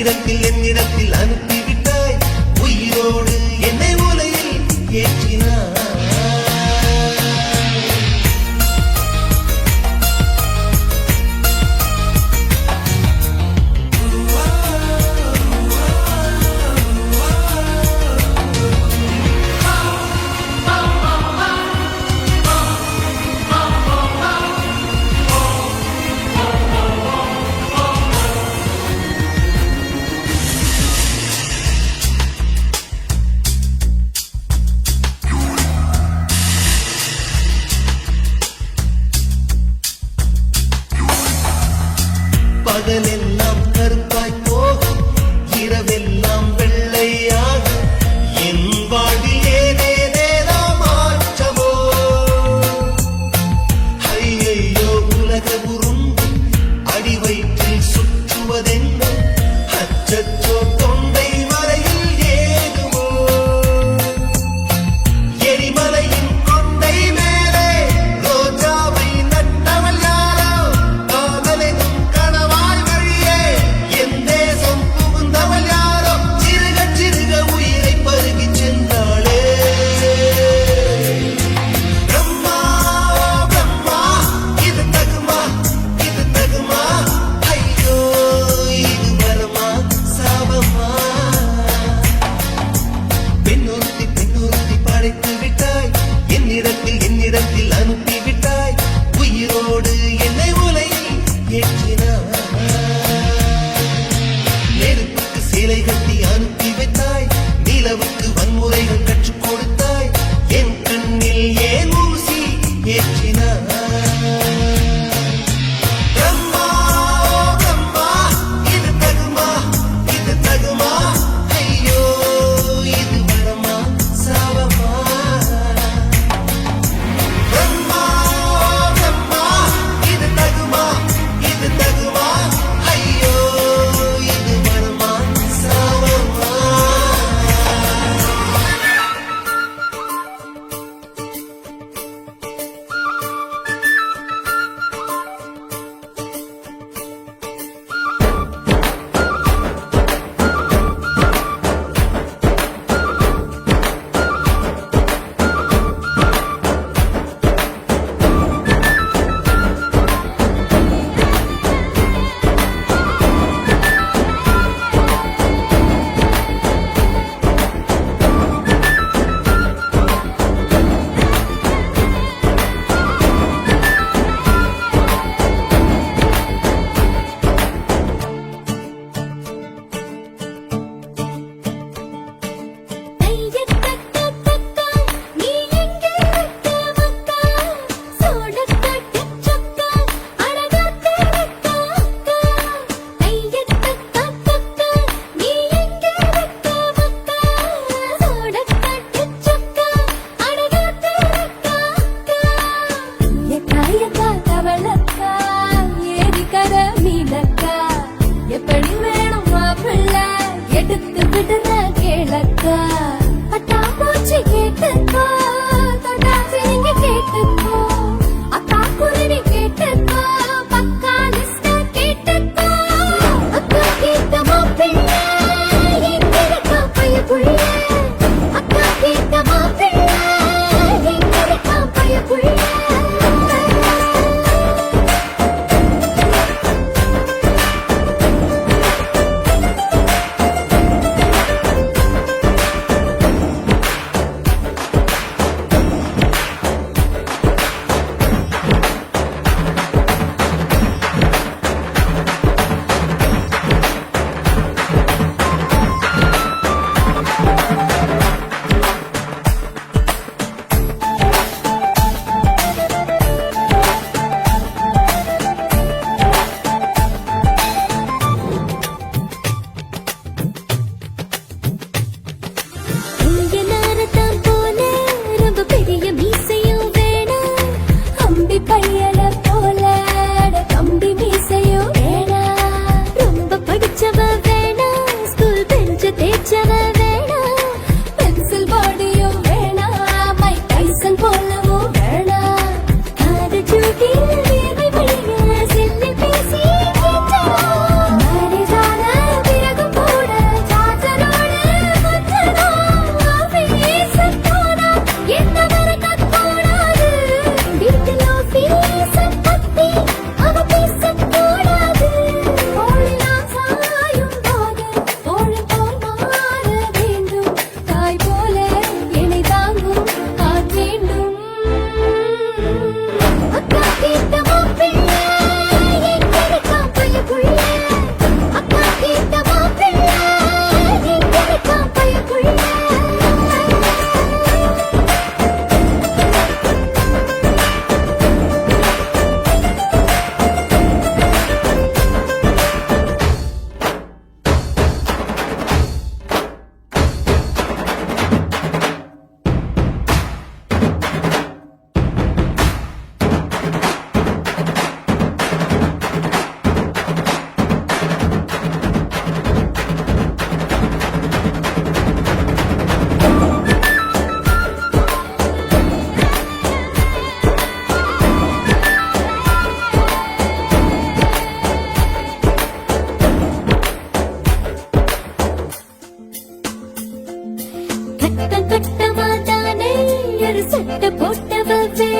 என்னிடத்தில் அனுப்பிவிட்டாய் உயிரோடு என்னை உலையில் ஏற்றினாய் பகலெல்லாம் கருப்பாய் போகும் இரவெல்லாம் வெள்ளையாகும் என் வாழ்வில் ஏதேதேதோ மாற்றமோ ஐயையோ உலக உருண்டு அடி வயிற்றில் சுற்றுவதென்ன அச்சச்சோ தொண்டை வரையில் ஏகுமோ எரிமலையின் கொண்டை மேலே ரோஜாவை நட்டவள் யாரோ காதலின் கணவாய் வழியே என்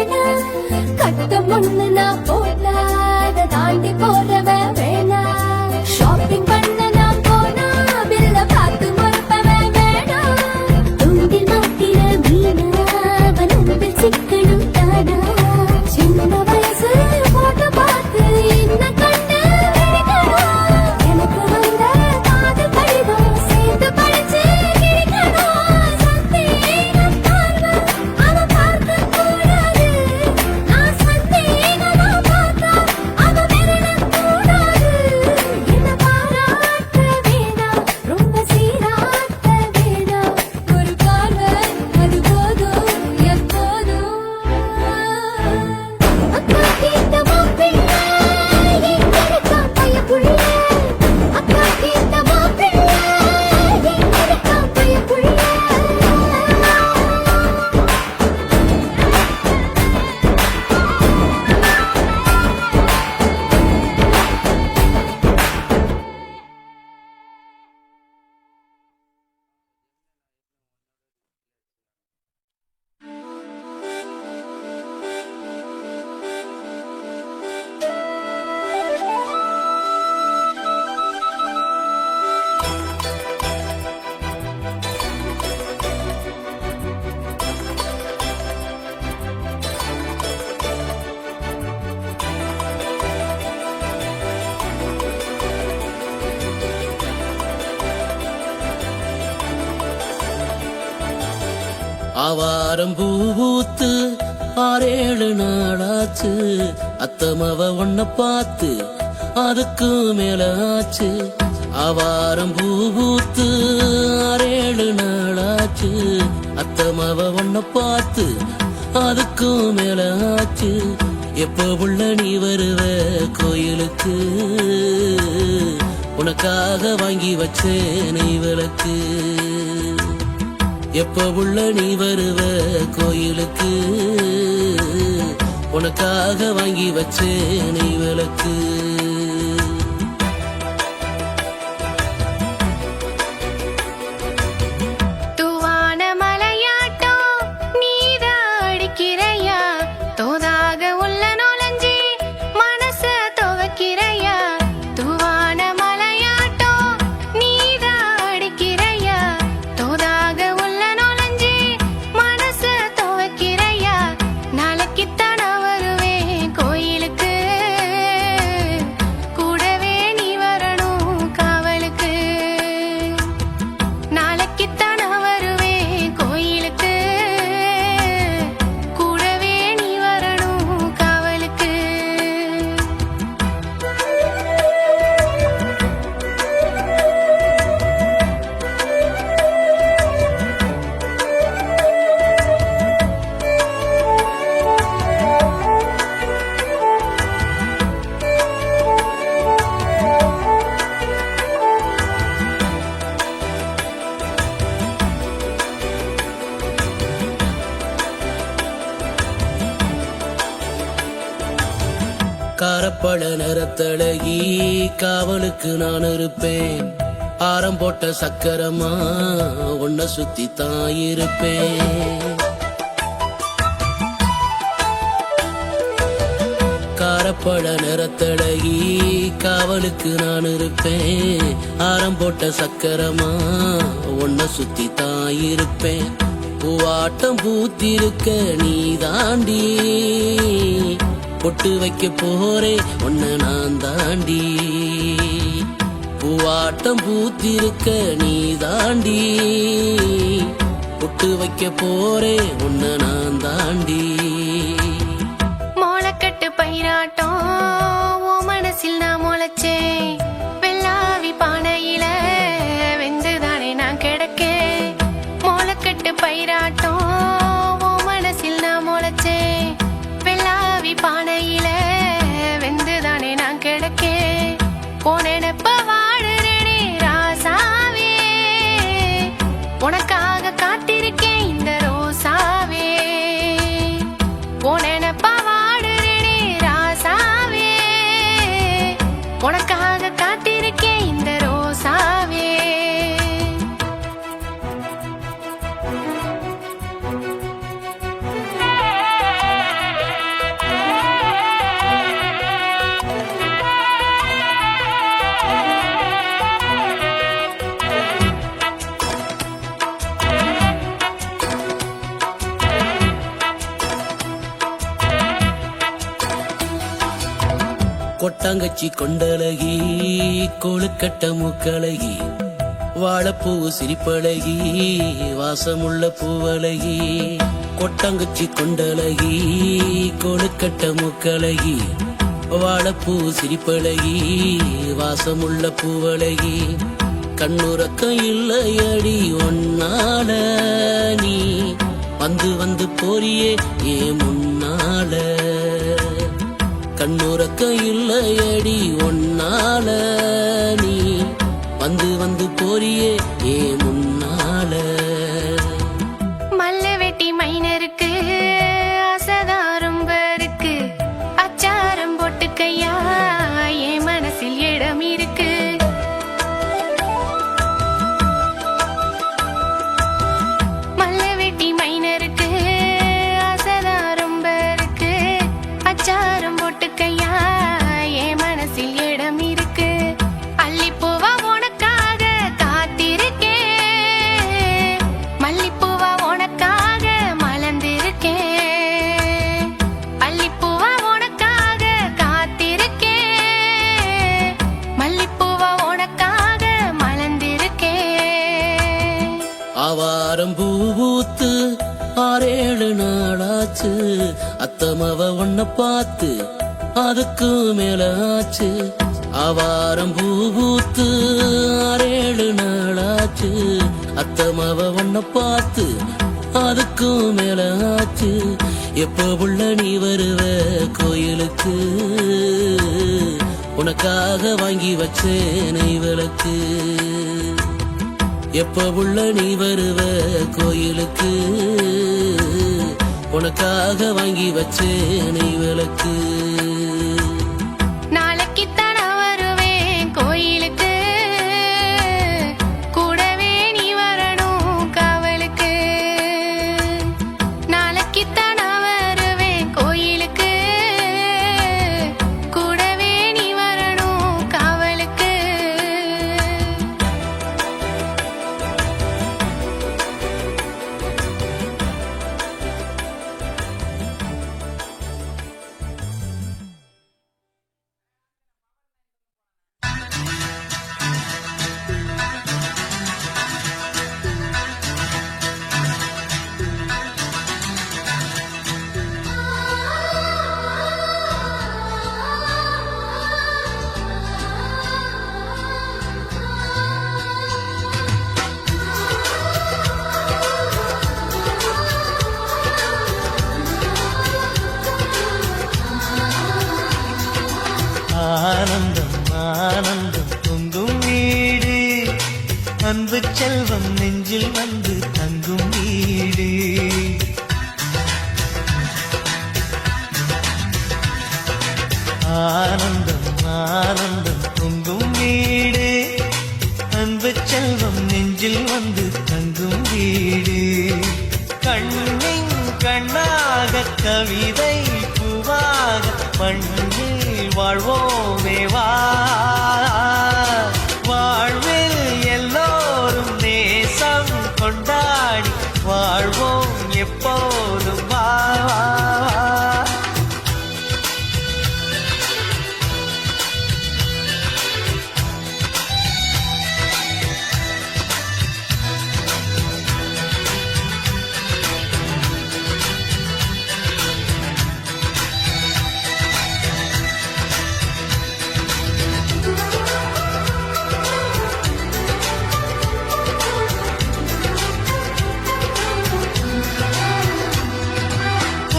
வேணா கட்டம் ஒண்ணு நான் போனா அதை தாண்டி போறவ வேணா ஷாப்பிங் பண்ண நான் போனா பில்ல பார்த்து மறுப்பவ வேணா தூண்டில் மாத்திர மீனா வனம்பில் சிக்கணும் தானா சின்ன வயசு போட்டோ பார்த்து என்ன கண்டு விழிக்கணும் எனக்கு வந்த காதல் கடிதம் சேர்ந்து படிச்சு கிழிக்கணும் சந்தேகம் பார்வை அவ பார்க்க கூடாது நான் சந்தேகமா பார்த்தா அவ விரலக்கூடாது என்ன பாராட்ட வேணாம் ரொம்ப சீராட்ட வேணாம் ஒரு பார்வை அது போதும் எப்போதும் அக்கா கேட்ட மாப்பிள்ளை எங்கிருக்கான் பையப்புள்ள அக்கா கேட்ட மாப்பிள்ளை எங்கிருக்கான் பையப்புள்ள ஆவாரம் பூத்து 6-7 நாளாச்சு அத்தமவ ஒன்ன பார்த்து அதுக்கு மேல ஆச்சு ஆவாரம் பூத்து 6-7 நாளாச்சு அத்தமவ ஒன்ன பார்த்து அதுக்கு மேல ஆச்சு எப்ப உள்ள நீ வருவ கோயிலுக்கு உனக்காக வாங்கி வச்சேன் நெய் விளக்கு எப்ப உள்ள நீ வருவ கோயிலுக்கு உனக்காக வாங்கி வச்சேன் நெய் விளக்கு தூவான மலையாட்டம் நீதான் அடிக்கிறையா தோதாக உள்ள நுழைஞ்சி மனச துவக்கிறையா தூவான மலையாட்டம் நீதான் அடிக்கிறையா தோதாக உள்ள நுழைஞ்சி மனச துவக்கிறையா நாளைக்குத்தான் நான் வருவேன் கோயிலுக்கு கூடவே நீ வரணும் காவலுக்கு நாளைக்குத்தான் நான் வருவேன் கோயிலுக்கு கூடவே நீ வரணும் காவலுக்கு காரப்பழ நிறத்தழகி காவலுக்கு நான் இருப்பேன் ஆரம் போட்ட சக்கரமா உன்னை சுத்தி தான் இருப்பேன் காரப்பழ நிறத்தழகி காவலுக்கு நான் இருப்பேன் ஆரம் போட்ட சக்கரமா உன்னை சுத்தி தான் இருப்பேன் பூவாட்டம் பூத்திருக்க நீ தாண்டி பொட்டு வைக்க போறே உன்னை நான் தாண்டி பூவாட்டம் பூத்திருக்க நீ தாண்டி பொட்டு வைக்க போறே உன்னை நான் தாண்டி மோளக்கட்டு பயிராட்டம் ஓ மனசில் நான் முளைச்சேன் வெள்ளாவி பானையில வெந்துதானே நான் கிடக்கேன் மோளக்கட்டு பயிராட்டம் ஓ மனசில் நான் முளைச்சேன் வெள்ளாவி பானையில வெந்துதானே நான் கிடக்கேன் போனப்ப வாடுறேனே ராசாவே உனக்காக காத்திருக்கேன் இந்த ரோசாவே போனப்ப வாடுறேனே ராசாவே உனக்காக காத்திருக்கேன் இந்த ரோசாவே கொட்டாங்கச்சி கொண்டழகி கொழுக்கட்ட மூக்கழகி வாழைப்பூ சிரிப்பழகி வாசமுள்ள பூவழகி கொட்டாங்கச்சி கொண்டழகி கொழுக்கட்ட மூக்கழகி வாழைப்பூ சிரிப்பழகி வாசமுள்ள பூவழகி கண்ணுறக்கம் இல்லையடி ஒன்னால நீ வந்து வந்து போறியே ஏ முன்னால கண்ணுறக்கம் இல்லையடி ஒன்னால நீ வந்து வந்து போறியே ஏ முன்னால மல்ல வெட்டி மைனருக்கு ஆசைதான் ரொம்ப இருக்கு அச்சாரம் போட்டுக்கையா என் மனசில் இடம் இருக்கு மல்ல வெட்டி மைனருக்கு ஆசைதான் ரொம்ப இருக்கு அச்சாரம் போட்டுக்கையா என் மனசில் இடம் இருக்கு அள்ளிப்பூவா உனக்காக காத்திருக்கேன் மல்லிப்பூவா உனக்காக மலர்ந்திருக்கேன் அள்ளிப்பூவா உனக்காக காத்திருக்கேன் மல்லிப்பூவா உனக்காக மலர்ந்திருக்கேன் ஆவாரம் பூ பூத்து 6-7 நாளாச்சு அத்தமவ ஒன்ன பார்த்து அதுக்கு மேல ஆச்சு ஆவாரம் பூ பூத்து 6-7 நாளாச்சு அத்தமவ ஒன்ன பார்த்து அதுக்கு மேல ஆச்சு எப்போ உள்ள நீ வருவ கோயிலுக்கு உனக்காக வாங்கி வச்சேன் நெய் விளக்கு எப்ப உள்ள நீ வருவ கோயிலுக்கு உனக்காக வாங்கி வச்சேன் நெய் விளக்கு நாளைக்குத்தான் நான் வருவேன் கோயிலுக்கு கூடவே நீ வரணும் காவலுக்கு நாளைக்குத்தான் நான் வருவேன் கோயிலுக்கு கூடவே நீ வரணும் காவலுக்கு ஆனந்தம் ஆனந்தம் பொங்கும் வீடு அன்பு செல்வம் நெஞ்சில் வந்து தங்கும் வீடு ஆனந்தம் ஆனந்தம் பொங்கும் வீடு அன்பு செல்வம் நெஞ்சில் வந்து தங்கும் வீடு கண்ணின் கண்ணாக கவிதை பூவாக மண்ணில் வாழ்வோமே வா வாழ்வில் எல்லோரும் நேசம் கொண்டாடி வாழ்வோம் எப்போதும் வா வா, வா.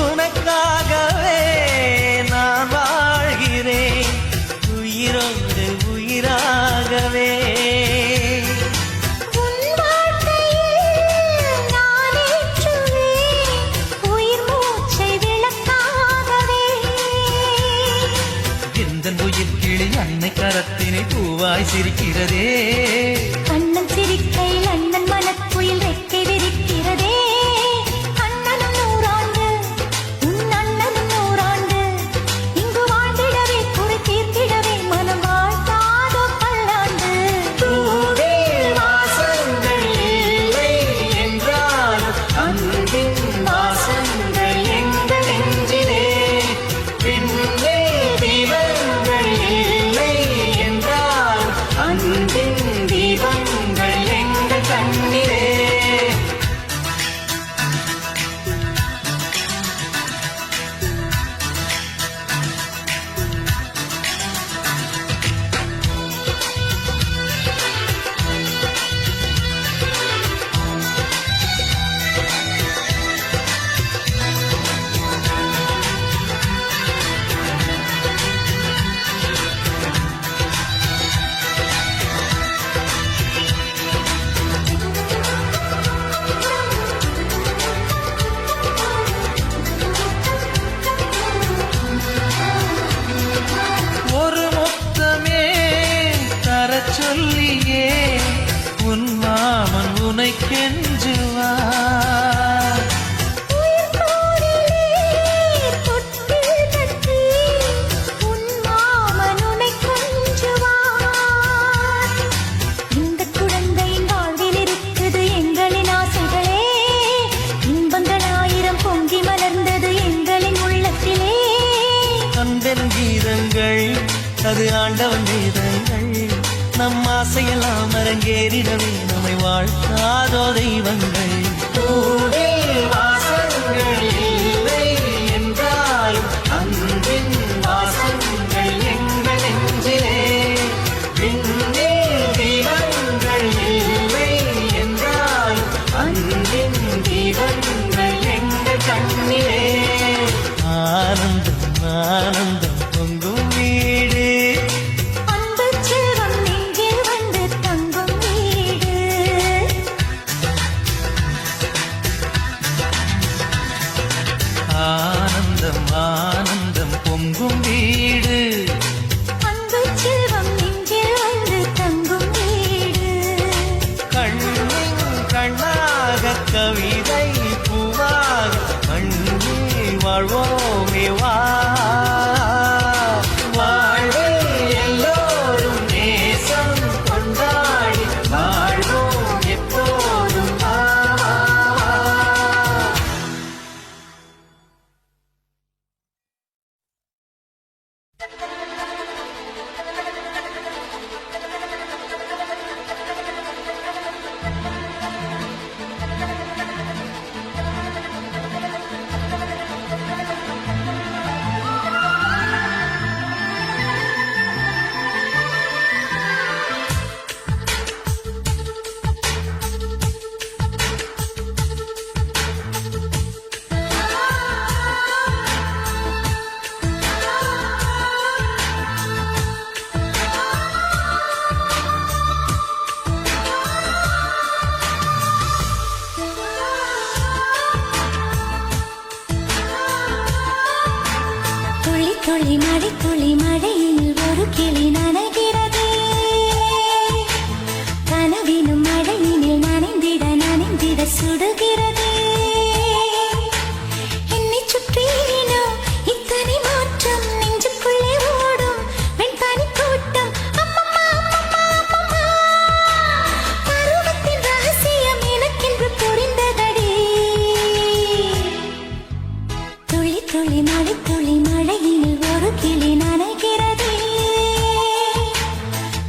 உனக்காகவே நான் வாழ்கிறேன் உயிரோடு உயிராகவே உன் வாழ்க்கையில் நான் ஏற்றுவேன் உயிர் மூச்சை விளக்காகவே எந்த உயிர் கிளி அன்னை கரத்தினை பூவாய் சிரிக்கிறதே அண்ணன் சிரிக்கையில் அண்ணன் மனக்குயில் ரெக்கை விரிக்கிறதே அண்ணனும் நூறாண்டு உன் அண்ணனும் நூறாண்டு இங்கு வாழ்ந்திடவே குறை தீர்த்திடவே மனம் வாழ்த்தாதோ பல்லாண்டு பூவில் வாசங்கள் இல்லை என்றாலும் அன்பின் வாசங்கள் எங்கள் நெஞ்சிலே பின்னே தீபங்கள் சொல்லியே உன் மாமன் உனை கெஞ்சுவார். உயிர் போரிலே தொட்டில் கட்டி உன் மாமன் உன்னை கொஞ்சுவார். இந்த குழந்தையின் வாழ்வில் இருக்குது எங்களின் ஆசைகளே, இன்பங்கள் 1000 பொங்கி மலர்ந்தது எங்களின் உள்ளத்திலே. அன்பெனும் கீதங்கள் அது ஆண்டவன் கீதங்கள், நம் ஆசையெல்லாம் அரங்கேறிடவே நம்மை வாழ்த்தாதோ தெய்வங்கள். பூவில் வாசங்கள் இல்லை என்றாலும் அன்பின் வாசங்கள் எங்கள் நெஞ்சிலே. விண்ணில் தீபங்கள் இல்லை என்றாலும் அன்பின் தீபங்கள் எங்கள் கண்ணிலே. ஆனந்தம் ஆனந்தம் பொங்கும் வீடு, அன்பு செல்வம் நெஞ்சில் வந்து தங்கும் வீடு. ஆனந்தம் ஆனந்தம் பொங்கும் வீடு. அன்பு செல்வம் நெஞ்சில் வந்து தங்கும் வீடு. கண்ணின் கண்ணாக கவிதை பூவாக மண்ணில் வாழ்வோமே வா. வாழ்வில் எல்லோரும் நேசம் கொண்டாடி வாழ்வோம் எப்போதும் வா. துளி துளி மழை துளி மழையில் ஒரு கிளி நனைகிறதே, கனவினும் மழையினில் நனைந்திட நனைந்திட சுடுகிறதே. என்னை சுற்றினோ இத்தனை மாற்றம், நெஞ்சுக்குள்ளே ஓடும் வெண்பனி கூட்டம். அம்மம்மா அம்மம்மா அம்மம்மா, பருவத்தின் ரகசியம் எனக்கென்று புரிந்ததடி. துளி துளி மழை துளி மழையில் ஒரு கிளி நனைகிறதே,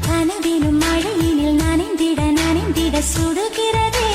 கனவினும் மழையினில் நனைந்திட நனைந்திட சுடுகிறதே.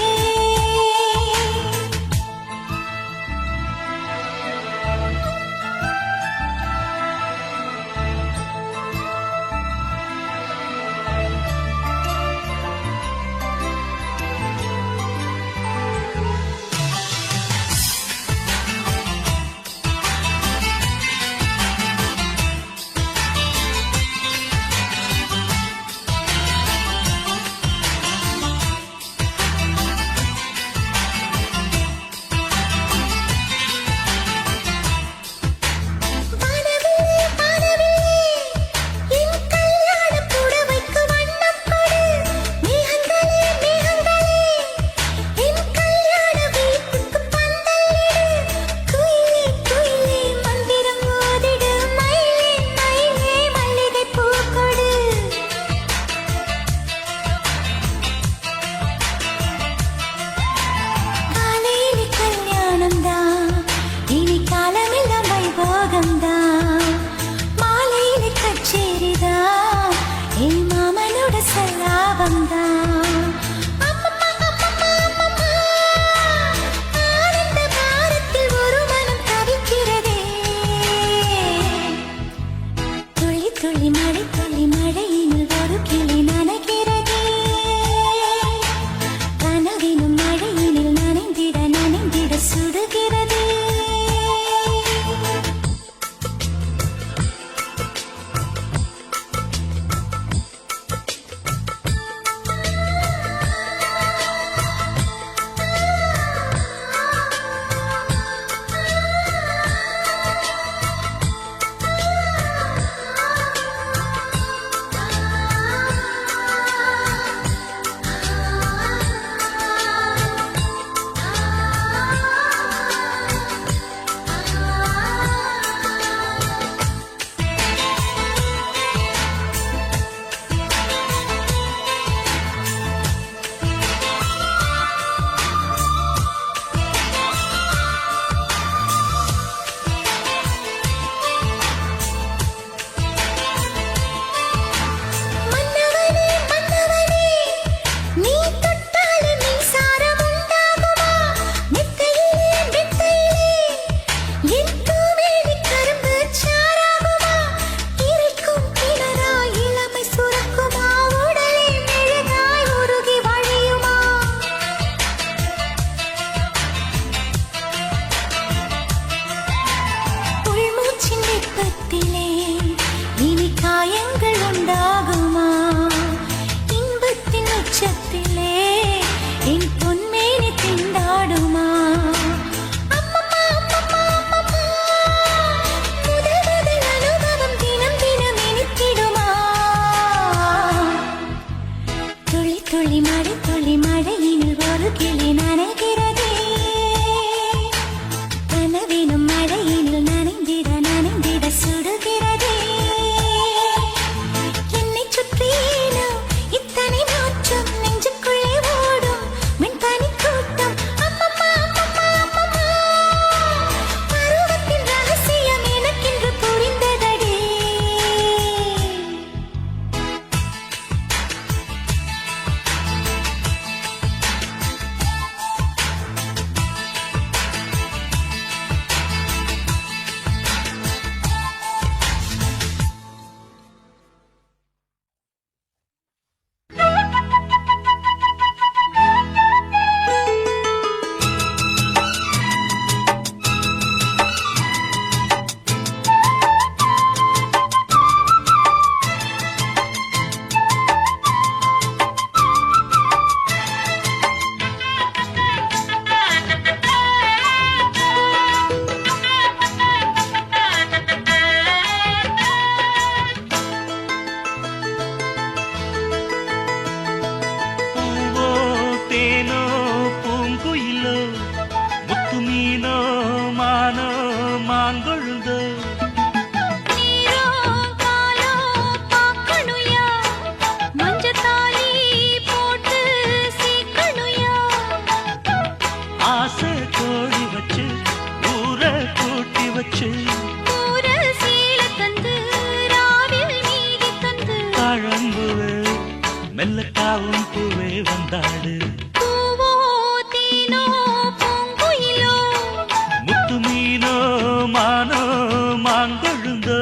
வச்சு ஊர சீல தந்து ராவில் நீதி தந்து தாழம்புவே மெல்லத்தாவும் பூவே வந்தாடு பூவோ தீனோ பூங்குயிலோ முத்து மீனோ மானோ மாங்கொழுந்தோ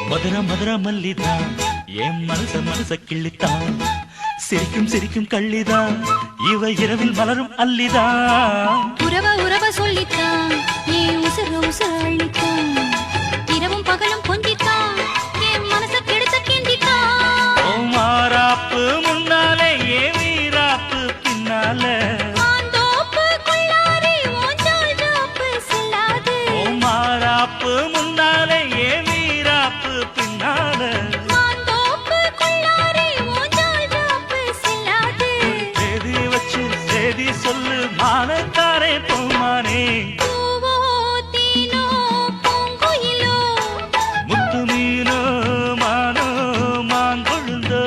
மதுர மதுர மல்லிதான் என் மனச கிள்ளித்தான் சிரிக்கும் சிரிக்கும் கள்ளிதான் இவ இரவில் மலரும் அல்லிதான் உறவ சொல்லித்தான் ஏன் உசுர அள்ளித்தான் இரவும் பகலும் கொஞ்சித்தான் என் மனச கெடுத்த கிண்டித்தான் ஓ மாறாப்பு முன்னாலே ஏ வீராப்பு பின்னால மாந்தோப்பு கொள்ளாரே ஓஞ்சால் ஜாப்பு செல்லாது ஓ மாறாப்பு முன்னாலே ஏ வீராப்பு பின்னால மாந்தோப்பு கொள்ளாரே ஓஞ்சால் ஜாப்பு செல்லாது தேதி வச்சு தேதி சொல்லு மானக்காரே பொம்மானே பூவோ தீனோ பூங்குயிலோ முத்து மீனோ மானோ மாங்கொழுந்தோ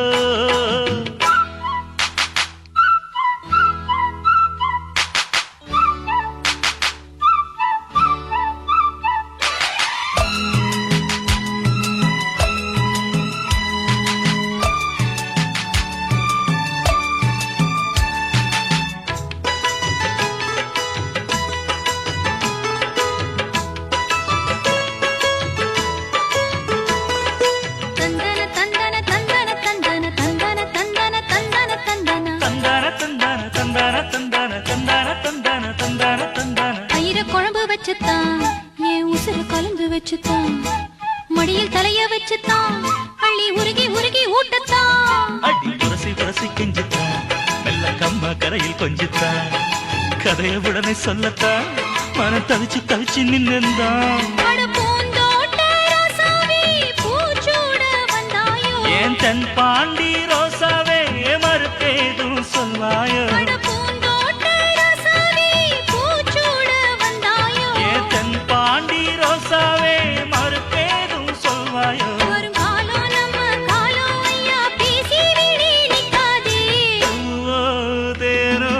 தந்தன தந்தன தந்தன தந்தன தந்தன தந்தன தந்தன தந்தன தந்தான தந்தான தந்தான தந்தான தந்தான தந்தான தந்தான தந்தான தயிர குழம்பு வச்சுத்தான் என் உசுறு கலந்து வச்சுத்தான் மடியில் தலைய வச்சுத்தான் அள்ளி உருகி உருகி ஊட்டத்தான் அடி உரசி உரசி கெஞ்சித்தான் மெல்ல கம்ம கரையில் கொஞ்சித்தான் கதைய உடனே சொல்லத்தான் மனம் தவிச்சு தவிச்சு நின்னுந்தான் அட பூந்தோட்ட ரோசாவே பூச்சூட வந்தாயோ ஏன் தென் பாண்டி ரோசாவே மறுப்பேதும் சொல்வாயோ அட பூந்தோட்ட ரோசாவே பூச்சூட வந்தாயோ ஏன் தென் பாண்டி ரோசாவே மறுப்பேதும் சொல்வாயோ வரும் காலம் நம்ம காலம் ஐயா பேசி விடி நிக்காதே பூவோ தேனோ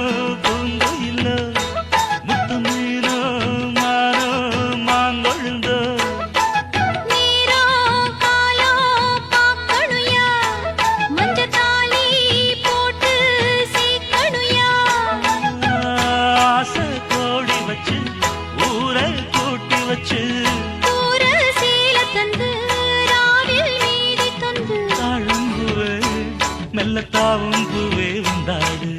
பூங்குயிலோ முத்து மீனோ மானோ மாங்கொழுந்தோ நீரோ காலோ பாக்கணுயா மஞ்ச தாலி போட்டு சீக்கணுயா ஆசை கோடி வச்சு ஊரை கூட்டி வச்சு ஊர சீல தந்து ராவில் நீதி தந்து தாழம்புவே மெல்லத்தாவும் பூவே வந்தாடு